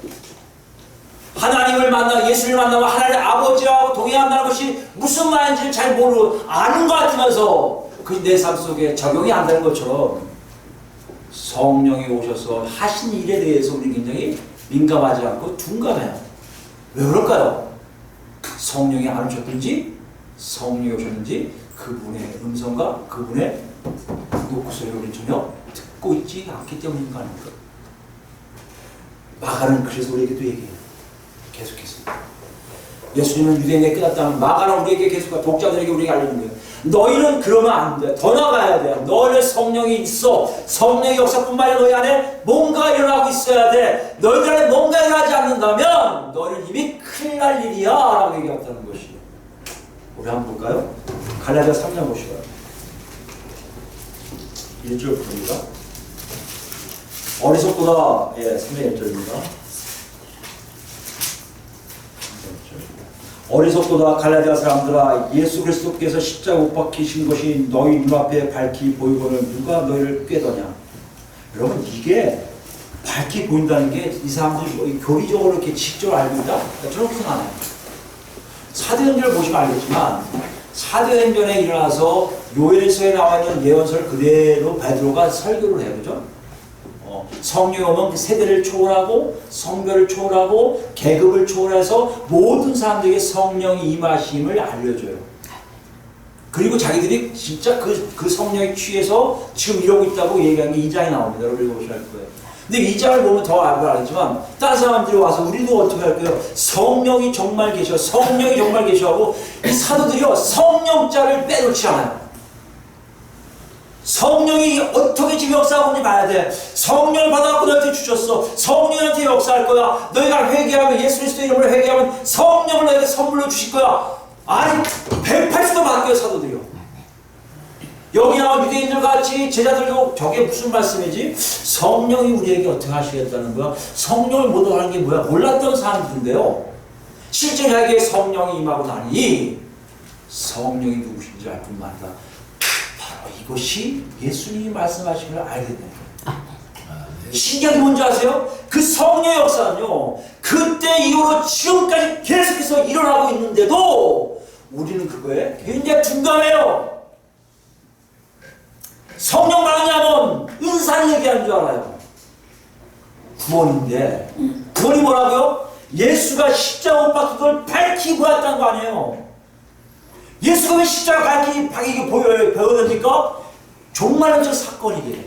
하나님을 만나고 예수를 만나면 하나님 아버지하고 동행한다는 것이 무슨 말인지를 잘 모르고 아는 것 같으면서 그것이 내 삶 속에 적용이 안 되는 것처럼 성령이 오셔서 하신 일에 대해서 우리는 굉장히 민감하지 않고 둔감해요. 왜 그럴까요? 성령이 안 오셨든지 성령이 오셨는지 그분의 음성과 그분의 목소리를 우리는 전혀 듣고 있지 않기 때문인 거 아닙니까? 마가는 그래서 우리에게 또 얘기해요. 계속했습니다. 예수님은 유대인에게 끝났다면 마가는 우리에게 계속 독자들에게 우리에게 알려준 거예요. 너희는 그러면 안 돼. 더 나가야 돼. 너희의 성령이 있어. 성령의 역사뿐만 아니라 너희 안에 뭔가 일어나고 있어야 돼. 너희들 안에 뭔가 일어나지 않는다면 너희는 이미 큰일 날 일이야 라고 얘기했다는 것이에요. 우리 한번 볼까요? 갈라디아 3장 보시고요. 1절부터입니다. 어리석보다 3의 1절입니다. 어리석도다 갈라디아 사람들아 예수 그리스도께서 십자가 못 박히신 것이 너희 눈앞에 밝히 보이거늘 누가 너희를 꾀더냐. 여러분 이게 밝히 보인다는 게 이 사람들이 교리적으로 이렇게 직접 알고 있다? 저는 그렇게 안 해요. 사도행전을 보시면 알겠지만 사도행전에 일어나서 요엘서에 나와 있는 예언서를 그대로 베드로가 설교를 해요. 그죠? 성령이 오면 그 세대를 초월하고 성별을 초월하고 계급을 초월해서 모든 사람들에게 성령이 임하심을 알려줘요. 그리고 자기들이 진짜 그 성령에 취해서 지금 이러고 있다고 얘기하는 게 2장에 나옵니다. 여러분 읽어보셔야 할 거예요. 근데 2장을 보면 더 알겠지만 다른 사람들이 와서 우리도 어떻게 할 거예요? 성령이 정말 계셔. 성령이 정말 계셔하고 이 사도들이요 성령자를 빼놓지 않아요. 성령이 어떻게 지금 역사하고 있는지 봐야 돼. 성령을 받아갖고 너한테 주셨어. 성령한테 역사할 거야. 너희가 회개하면 예수 그리스도의 이름으로 회개하면 성령을 너희에게 선물로 주실 거야. 아니 180도 바뀌어요 사도들이요. 여기 나온 유대인들 같이 제자들도 저게 무슨 말씀이지? 성령이 우리에게 어떻게 하시겠다는 거야? 성령을 못 하는 게 뭐야? 몰랐던 사람들인데요. 실제 자기의 성령이 임하고 나니 성령이 누구신지 알 뿐만 아니라 이것이 예수님이 말씀하신 걸 알게 되는 거예요. 신기한 게 뭔지 아세요? 그 성령의 역사는요 그때 이후로 지금까지 계속해서 일어나고 있는데도 우리는 그거에 굉장히 둔감해요. 성령 말하냐면 은사를 얘기하는 줄 알아요. 구원인데 구원이 뭐라고요? 예수가 십자가 못 박힌 걸 밝히고 왔다는 거 아니에요. 예수가 왜 십자가 밝히게 보여줍니까? 종말론적 사건이기에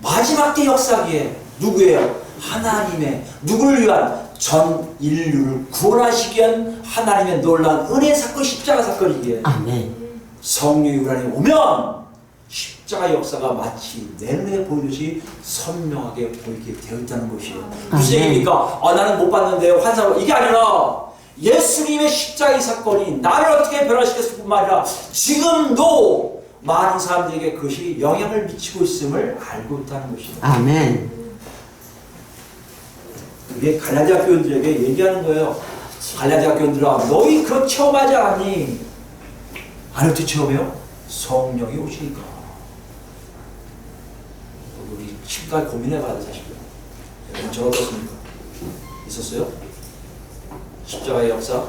마지막 때 역사기에 누구예요? 하나님의 누구를 위한 전 인류를 구원하시기 위한 하나님의 놀라운 은혜 사건 십자가 사건이기에 아멘. 성령이 우리 안에 오면 십자가 역사가 마치 내 눈에 보이듯이 선명하게 보이게 되어 있다는 것이에요. 무슨 얘기입니까? 나는 못 봤는데 환상 이게 아니라 예수님의 십자가의 사건이 나를 어떻게 변화시켰을 뿐만 아니라 지금도 많은 사람들에게 그것이 영향을 미치고 있음을 알고 있다는 것입니다. 아멘. 그게 갈라디아 교인들에게 얘기하는 거예요. 갈라디아 교인들아 너희 그거 체험하지 않았니? 아니 어떻게 체험해요? 성령이 오시니까. 우리 지금까지 고민해봐야 돼 사실은. 저 어떻습니까? 있었어요? 십자가의 역사,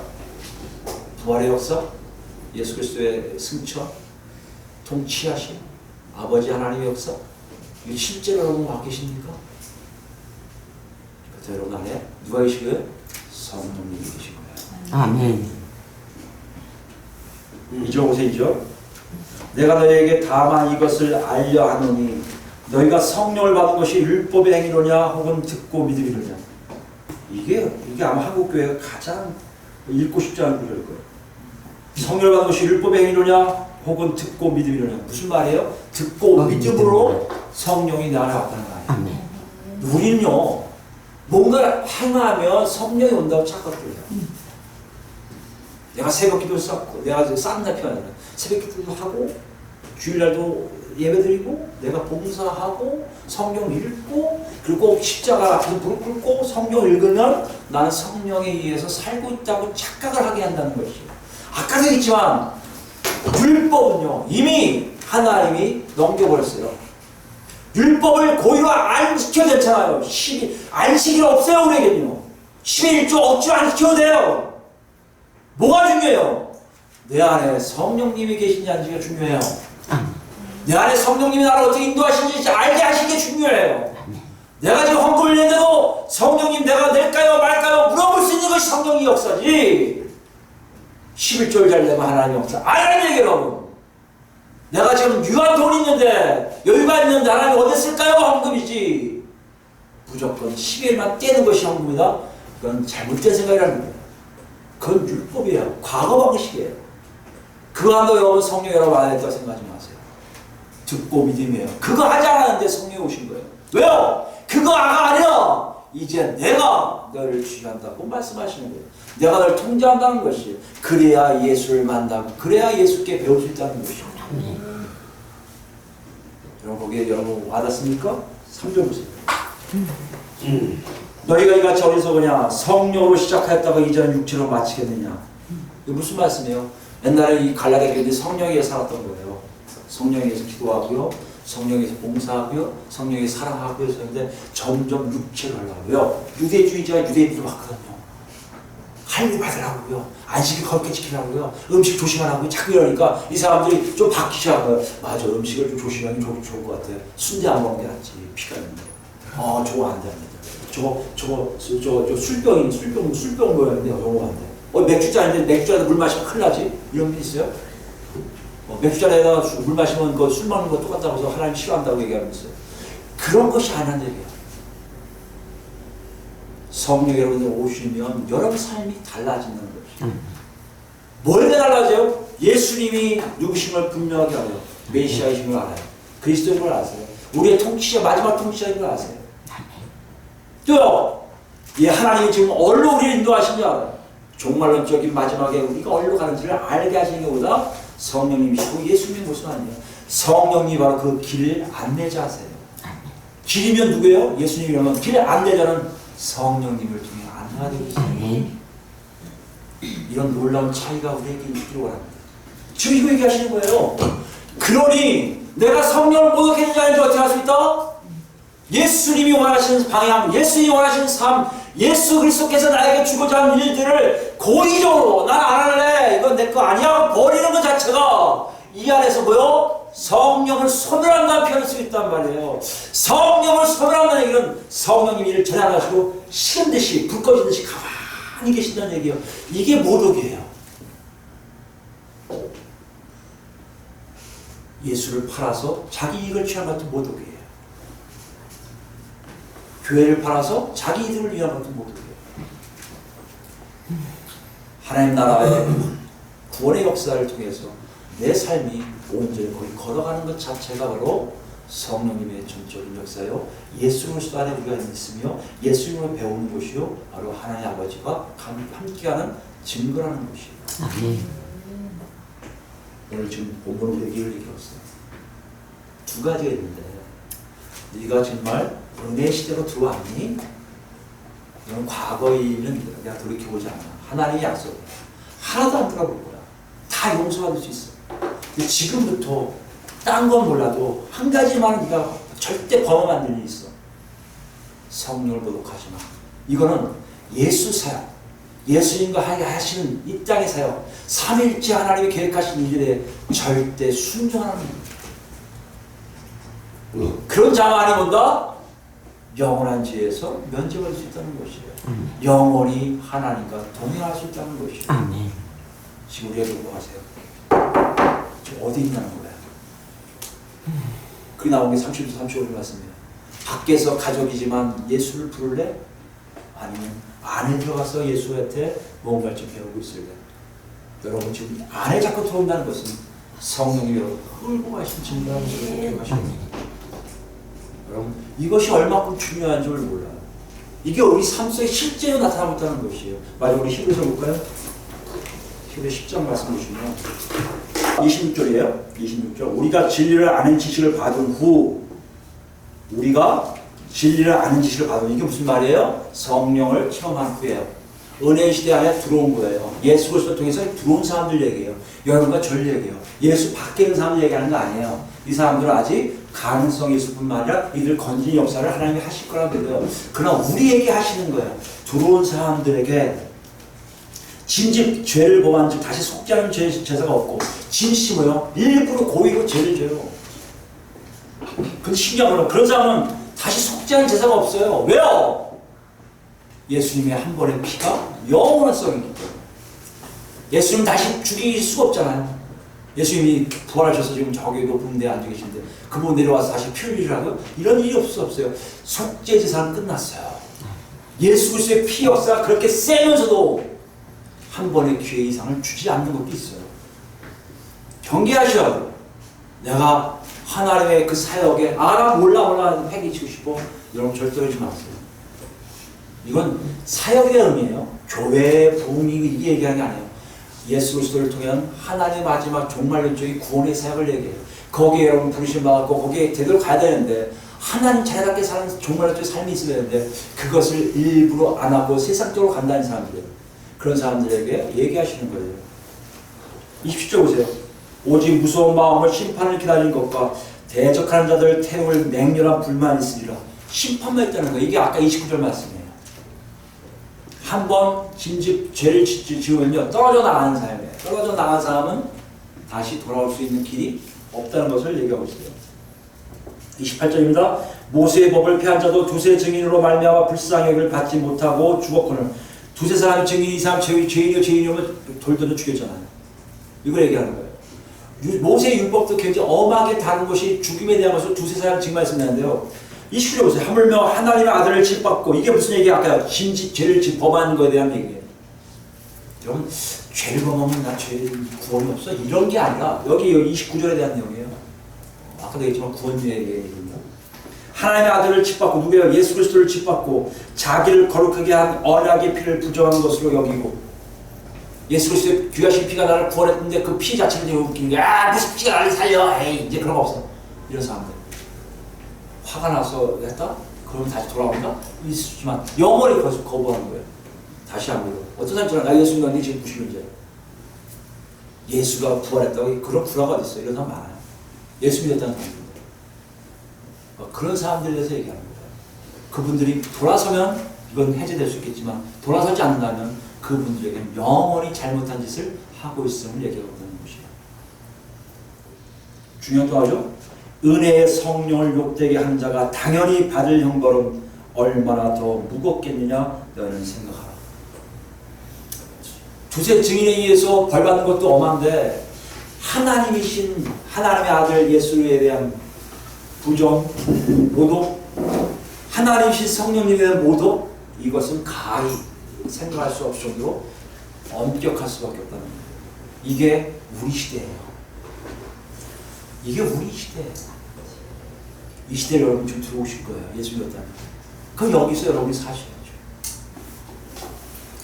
부활의 역사, 예수 그리스도의 승천, 통치하심, 아버지 하나님의 역사, 이게 실제로 여러분 와 계십니까? 그래서 여러분 안에 누가 계시고요? 성령님이 계신 거예요. 아멘. 2절 보세요. 2절. 내가 너희에게 다만 이것을 알려 하노니 너희가 성령을 받은 것이 율법의 행위로냐 혹은 듣고 믿음이로냐. 이게 아마 한국 교회가 가장 읽고 싶지 않은 구절일 거예요. 성령을 받은 것이 율법의 행위로냐 혹은 듣고 믿음이로냐. 무슨 말이에요? 듣고 믿음으로 성령이 내 안에 왔다는 거예요. 아멘. 우리는요 뭔가를 행하면 성령이 온다고 착각해요. 내가 새벽 기도 쌓고 내가 싼 날 편이야. 새벽 기도도 하고 주일날도 예배드리고 내가 봉사하고 성경 읽고 그리고 십자가 앞에서 무릎 꿇고 성경 읽으면 나는 성령에 의해서 살고 있다고 착각을 하게 한다는 것이에요. 아까도 했지만 율법은요 이미 하나님이 넘겨버렸어요. 율법을 고의로 안 지켜도 괜찮아요. 안식일 없어요 우리에게는요. 10일 1조 억지로 안 지켜도 돼요. 뭐가 중요해요? 내 안에 성령님이 계신지 안지가 중요해요. 내 안에 성령님이 나를 어떻게 인도하시는지 알게 하시는 게 중요해요. 내가 지금 헌금을 냈는데도 성령님 내가 낼까요 말까요 물어볼 수 있는 것이 성령의 역사지 11조를 잘 내면 하나님의 역사 아니라는 얘기예요 여러분. 내가 지금 유한 돈이 있는데 여유가 있는데 하나님 어디 쓸까요? 헌금이지. 무조건 12일만 떼는 것이 헌금이다. 그건 잘못된 생각이라는 거예요. 그건 율법이에요. 과거 방식이에요. 그거 한다고 여러분 성령 여러분 안 했다고 생각하지 마세요. 듣고 믿음이에요. 그거 하지 않았는데 성령이 오신 거예요. 왜요? 그거 아니라 이제 내가 너를 주의한다고 말씀하시는 거예요. 내가 너를 통제한다는 것이에요. 그래야 예수를 만나고 그래야 예수께 배울 수 있다는 것이에요. 여러분 거기에 여러분 와닿습니까? 3절 보세요. 너희가 이같이 어리석으냐 성령으로 시작하였다가 이제는 육체로 마치겠느냐. 이게 무슨 말씀이에요? 옛날에 이 갈라디아 교회들이 성령에 살았던 거예요. 성령에서 기도하고요, 성령에서 봉사하고요, 성령에 사랑하고요. 그런데 점점 육체로 하려고요. 유대주의자가 유대인들을 왔거든요. 할례 받으라고요, 안식일 거룩히 지키라고요, 음식 조심하라고요. 자꾸 이러니까 이 사람들이 좀 바뀌시라고요. 맞아, 음식을 좀 조심하는 게 좋을 것 같아요. 순대 안 먹는 게 낫지, 피가 있는데. 저거 안 돼, 안 돼. 저거 술병 모양인데 저거 안 돼. 맥주잔인데 맥주잔에 물 마시면 큰일 나지? 이런 게 있어요? 맥주잔에다가 물 마시면 그 술 먹는 거 똑같다고 해서 하나님 싫어한다고 얘기하는 게 있어요. 그런 것이 아니란 얘기예요. 성령 여러분들 오시면 여러분 삶이 달라지는 것이에요. 뭘 달라져요? 예수님이 누구심을 분명하게 알아요. 메시아이심을 알아요. 그리스도인 걸 아세요. 우리의 통치자, 마지막 통치자인 걸 아세요. 또요, 하나님이 지금 어디로 우리를 인도하신 줄 알아요. 종말론적인 마지막에 우리가 어디로 가는지를 알게 하시는 것보다 성령님이시고 예수님이 무슨 아니에요? 성령님이 바로 그 길을 안내자세요. 길이면 누구예요? 예수님이라면 길 안내자는 성령님을 통해 안내가 되고 있어요. 이런 놀라운 차이가 우리에게 있기를 원합니다. 지금 이거 얘기하시는 거예요. 그러니 내가 성령을 모독해주지 않는지 어떻게 할 수 있다? 예수님이 원하시는 방향, 예수님이 원하시는 삶, 예수 그리스도께서 나에게 주고자 하는 일들을 고의적으로 난 안 할래, 이건 내 거 아니야 버리는 것 자체가 이 안에서 뭐요? 성령을 소멸한다는 표현을 쓰고 있단 말이에요. 성령을 소멸한다는 얘기는 성령님이 이를 전환하시고 식은 듯이 불 꺼진 듯이 가만히 계신다는 얘기예요. 이게 모독이에요. 예수를 팔아서 자기 이익을 취한 같은 모독이에요. 교회를 팔아서 자기 이득을 위한 것도 모독이에요. 하나님 나라의 구원의 역사를 통해서 내 삶이 온전히 거기 걸어가는 것 자체가 바로 성령님의 전적인 역사요, 예수 그리스도 안에 우리가 있으며 예수님을 배우는 것이요, 바로 하나님 아버지가 함께하는 증거라는 것이에요. 오늘 지금 본문으로 얘기를 얘기했어요. 두 가지가 있는데, 네가 정말 은혜 시대로 들어왔니? 이건 과거에는 내가 돌이켜보지 않아. 하나님의 약속 하나도 안 들어볼 거야. 다 용서받을 수 있어. 근데 지금부터 딴 건 몰라도 한 가지만 네가 절대 범하면 안 되는 일이 있어. 성령을 모독하지 마. 이거는 예수 사역, 예수님과 하시는 이 땅의 사역, 삼일째 하나님이 계획하신 일에 절대 순종하는 거예요. 그런 자만이 뭔가 영원한 지에서 면제받을 수 있다는 것이에요. 영원히 하나님과 동행할 수 있다는 것이에요. 아멘. 지금 우리가 궁금하세요. 지금 어디 있냐는 거예요. 그게 나온 게 30절 35절 말씀이에요. 밖에서 가족이지만 예수를 부를래? 아니면 안에 들어가서 예수한테 뭔가를 좀 배우고 있을래? 여러분 지금 안에 자꾸 들어온다는 것은 성령이 여러분 끌고 가신 증거라는 것을 기억하셔야 됩니다. 여러분 이것이 얼마큼 중요한 줄 몰라요. 이게 우리 삶 속에 실제로 나타나고 있다는 것이에요. 마지막으로 히브리서 볼까요? 히브리 10장 말씀 보시면 26절이에요. 26절. 우리가 진리를 아는 지식을 받은 후, 우리가 진리를 아는 지식을 받은 후, 이게 무슨 말이에요? 성령을 체험한 후에요. 은혜의 시대 안에 들어온 거예요. 예수 그리스도를 통해서 들어온 사람들 얘기예요. 여러분과 절 얘기예요. 예수 밖에 있는 사람들 얘기하는 거 아니에요. 이 사람들은 아직 가능성이 있을 뿐만 아니라 이들 건지는 역사를 하나님이 하실 거라고 믿어요. 그러나 우리에게 하시는 거예요. 들어온 사람들에게 진즉 죄를 범한 즉 다시 속지 않은 제사가 없고, 진심으로 일부러 고의로 죄를 져요. 근데 신기한 건 그런 사람은 다시 속지 않은 제사가 없어요. 왜요? 예수님의 한 번의 피가 영원한 썩이기 때문에. 예수님 다시 죽일 수가 없잖아요. 예수님이 부활하셔서 지금 저기 높은 데 앉아 계신데 그분 내려와서 다시 피 흘리라고요? 이런 일이 없어요. 속죄 제사는 끝났어요. 예수 그리스도의 피 역사가 그렇게 세면서도 한 번의 기회 이상을 주지 않는 것도 있어요. 경계하셔야 돼요. 내가 하나님의 그 사역에 알아 몰라 패기치고 싶어. 여러분 절대 그러지 마세요. 이건 사역의 의미예요. 교회의 부흥이 이게 얘기하는 게 아니에요. 예수 그리스도를 통한 하나님의 마지막 종말론적인 구원의 사역을 얘기해요. 거기에 여러분 부르심 받았고 거기에 제대로 가야 되는데 하나님 자녀답게 사는 종말의 삶이 있어야 되는데 그것을 일부러 안 하고 세상적으로 간다는 사람들, 그런 사람들에게 얘기하시는 거예요. 20절 보세요. 오직 무서운 마음을 심판을 기다리는 것과 대적하는 자들을 태울 맹렬한 불만이 있으리라. 심판만 있다는 거예요. 이게 아까 29절 말씀이에요. 한번 죄를 지으면요 떨어져 나가는 삶이에요. 떨어져 나간 사람은 다시 돌아올 수 있는 길이 없다는 것을 얘기하고 있어요. 28절입니다. 모세의 법을 폐한 자도 두세 증인으로 말미암아 불쌍히 여김을 받지 못하고 죽었거늘. 두세 사람이 증인이 이 사람 죄인이면 돌 던져 죽였잖아요. 이걸 얘기하는 거예요. 모세의 율법도 굉장히 엄하게 다른 것이 죽임에 대한 것을 두세 사람 증말씀하는데요. 20절에 보세요. 하물며 하나님의 아들을 짓밟고, 이게 무슨 얘기야? 아까 죄를 범하는 것에 대한 얘기예요. 여러분, 죄를 범하면 나 죄 구원이 없어? 이런 게 아니라 여기 29절에 대한 내용이에요. 아까도 얘기했지만 구원주의 얘기입니다. 하나님의 아들을 짓밟고, 누구예요? 예수 그리스도를 짓밟고 자기를 거룩하게 한 언약의 피를 부정한 것으로 여기고, 예수 그리스도의 귀하신 피가 나를 구원했는데 그 피 자체를 되게 웃기는 거야. 무슨 피가 나를 살려? 에이, 이제 그런 거 없어. 이런 사람들. 화가 나서 했다? 그러면 다시 돌아온다? 있지만 영원히 그것을 거부하는 거예요. 다시 안 믿어. 어떤 사람처럼 나 예수 믿었는데 지금 무식인지. 예수가 부활했다고 그런 불화가 어디 있어요? 이런 사람 많아요. 예수 믿었다는 사람입니다. 그런 사람들에 대해서 얘기하는 거예요. 그분들이 돌아서면 이건 해제될 수 있겠지만 돌아서지 않는다면 그분들에게는 영원히 잘못한 짓을 하고 있음을 얘기하고 있는 것이에요. 중요한 거 하죠? 은혜의 성령을 욕되게 한 자가 당연히 받을 형벌은 얼마나 더 무겁겠느냐 너는 생각하라. 두세 증인에 의해서 벌받는 것도 엄한데 하나님이신 하나님의 아들 예수에 대한 부정, 모독, 하나님이신 성령님에 대한 모독, 이것은 가히 생각할 수 없을 정도로 엄격할 수밖에 없다는 거예요. 이게 우리 시대예요. 이게 우리 시대예요. 이 시대에 여러분 좀 들어오실 거예요. 예수 믿었다면. 그럼 여기서 여러분이 사셔야죠.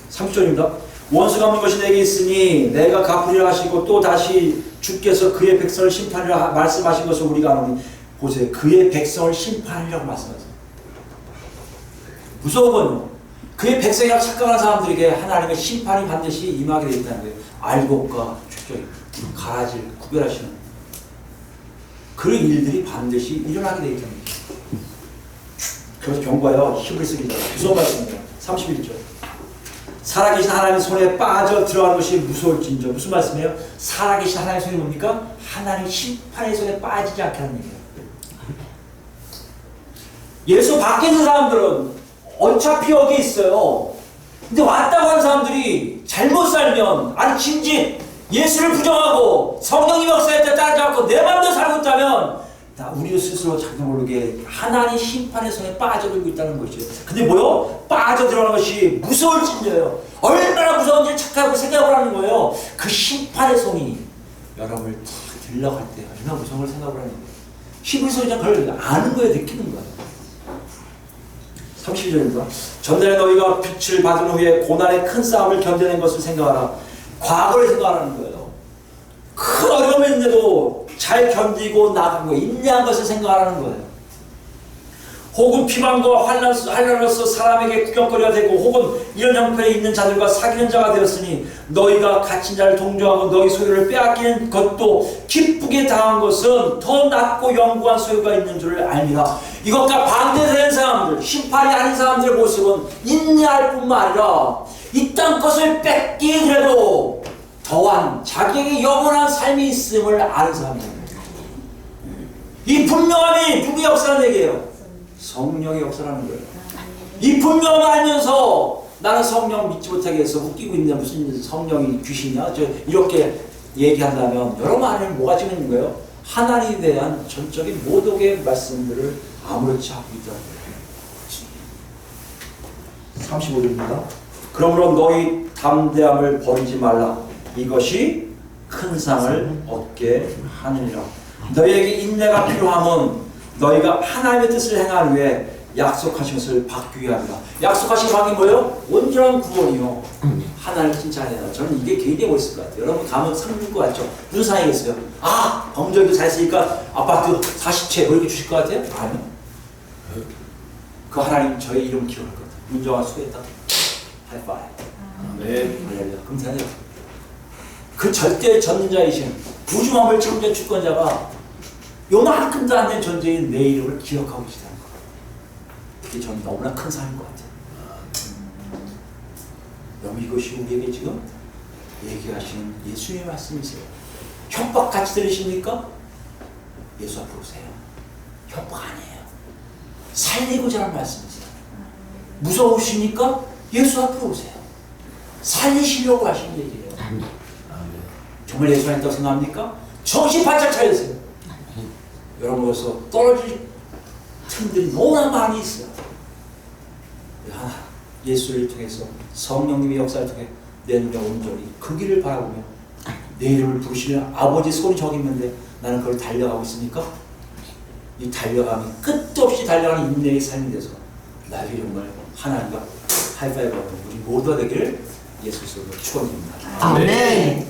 30절입니다. 원수 갚는 것이 내게 있으니 내가 갚으리라 하시고 또 다시 주께서 그의 백성을 심판하리라 말씀하신 것을 우리가 아노니. 보세요. 그의 백성을 심판하리라고 말씀하세요. 무서운 건요. 그의 백성이라고 착각하는 사람들에게 하나님의 심판이 반드시 임하게 되어 있다는 거예요. 알곡과 축적이 가라질 구별하시는 그 일들이 반드시 일어나게 되어 있다는 거예요. 그래서 경고하여 힘을 쓰기다. 무서운 말씀입니다. 31절. 살아계신 하나님의 손에 빠져 들어가는 것이 무서울진저. 무슨 말씀이에요? 살아계신 하나님의 손이 뭡니까? 하나님 심판의 손에 빠지지 않게 하는 얘기예요. 예수 밖에 있는 사람들은 어차피 여기 있어요. 근데 왔다고 하는 사람들이 잘못 살면, 아니 진진 예수를 부정하고 성령님 역사에 따르지 않고 내 맘대로 살고 있다면 나 우리 스스로 자기 모르게 하나님 심판의 손에 빠져들고 있다는 것이죠. 근데 뭐요? 빠져들어가는 것이 무서울진저예요. 얼마나 무서운지 착각하고 생각을 하는 거예요. 그 심판의 손이 여러분을 탁 들러갈 때 얼마나 무서운 걸 생각을 하는 거예요. 히브리서 그냥 그걸 아는 거예요. 느끼는 거예요. 32절입니다. 전날에 너희가 빛을 받은 후에 고난의 큰 싸움을 견뎌낸 것을 생각하라. 과거를 생각하라는 거예요. 큰 어려움이 있는데도 잘 견디고 나가고 인내한 것을 생각하라는 거예요. 혹은 피망과 환난으로서 사람에게 구경거리가 되고 혹은 이런 형편에 있는 자들과 사귀는 자가 되었으니 너희가 갇힌 자를 동정하고 너희 소유를 빼앗기는 것도 기쁘게 당한 것은 더 낫고 영구한 소유가 있는 줄을 알미라. 이것과 반대되는 사람들, 심판이 아닌 사람들의 모습은 인내할 뿐만 아니라 이 땅 것을 뺏기더라도 더한 자기에게 영원한 삶이 있음을 아는 사람입니다. 이 분명함이 누구의 역사라는 얘기예요? 성령의 역사라는 거예요. 이 분명함을 알면서 나는 성령 믿지 못하게 해서 웃기고 있냐, 무슨 성령이 귀신이야, 이렇게 얘기한다면 여러분 안에는 뭐가 지금 있는 거예요? 하나님에 대한 전적인 모독의 말씀들을 아무렇지 않고 있다는 거예요. 35절입니다. 그러므로 너희 담대함을 버리지 말라. 이것이 큰 상을 얻게 하느니라. 너희에게 인내가 필요함은 너희가 하나님의 뜻을 행한 후에 약속하신 것을 받기 위함이라. 약속하신 방이 뭐예요? 온전한 구원이요. 하나님을 칭찬해라. 저는 이게 개인의 멋있을 것 같아요. 여러분 가면 상줄 것 같죠? 무슨 상이겠어요? 아! 범죄도 잘 쓰니까 아파트 40채 뭐 이렇게 주실 것 같아요? 아니요. 그 하나님 저의 이름 기억할 거다. 윤정아 수고했다. 하이파이. 네. 할렐루야. 감사해요. 그 절대 전자이신 부중함을 창조한 주권자가 요만큼도 안 된 존재인 내 이름을 기억하고 계시다는 거. 그게 저는 너무나 큰 사랑인 것 같아요. 여러분 이것이 우리에게 지금 얘기하시는 예수님의 말씀이세요. 협박 같이 들으십니까? 예수 앞으로 오세요. 협박 아니에요. 살리고자 하는 말씀이세요. 무서우십니까? 예수 앞으로 오세요. 살리시려고 하시는 얘기예요. 정말 예수 아니다고 생각합니까? 정신 바짝 차리세요. 여러분으로서 떨어질 틈들이 너무나 많이 있어요. 예수를 통해서 성령님의 역사를 통해 내 눈에 온전히 그 길을 바라보며 내 이름을 부르시는 아버지 손이 저기 있는데 나는 그걸 달려가고 있으니까 이 달려감이 끝도 없이 달려가는 인내의 삶이 돼서 나중에 정말 하나님과 하이파이브하는 우리 모두가 되기를 예수 그리스도로 축원드립니다. 아멘.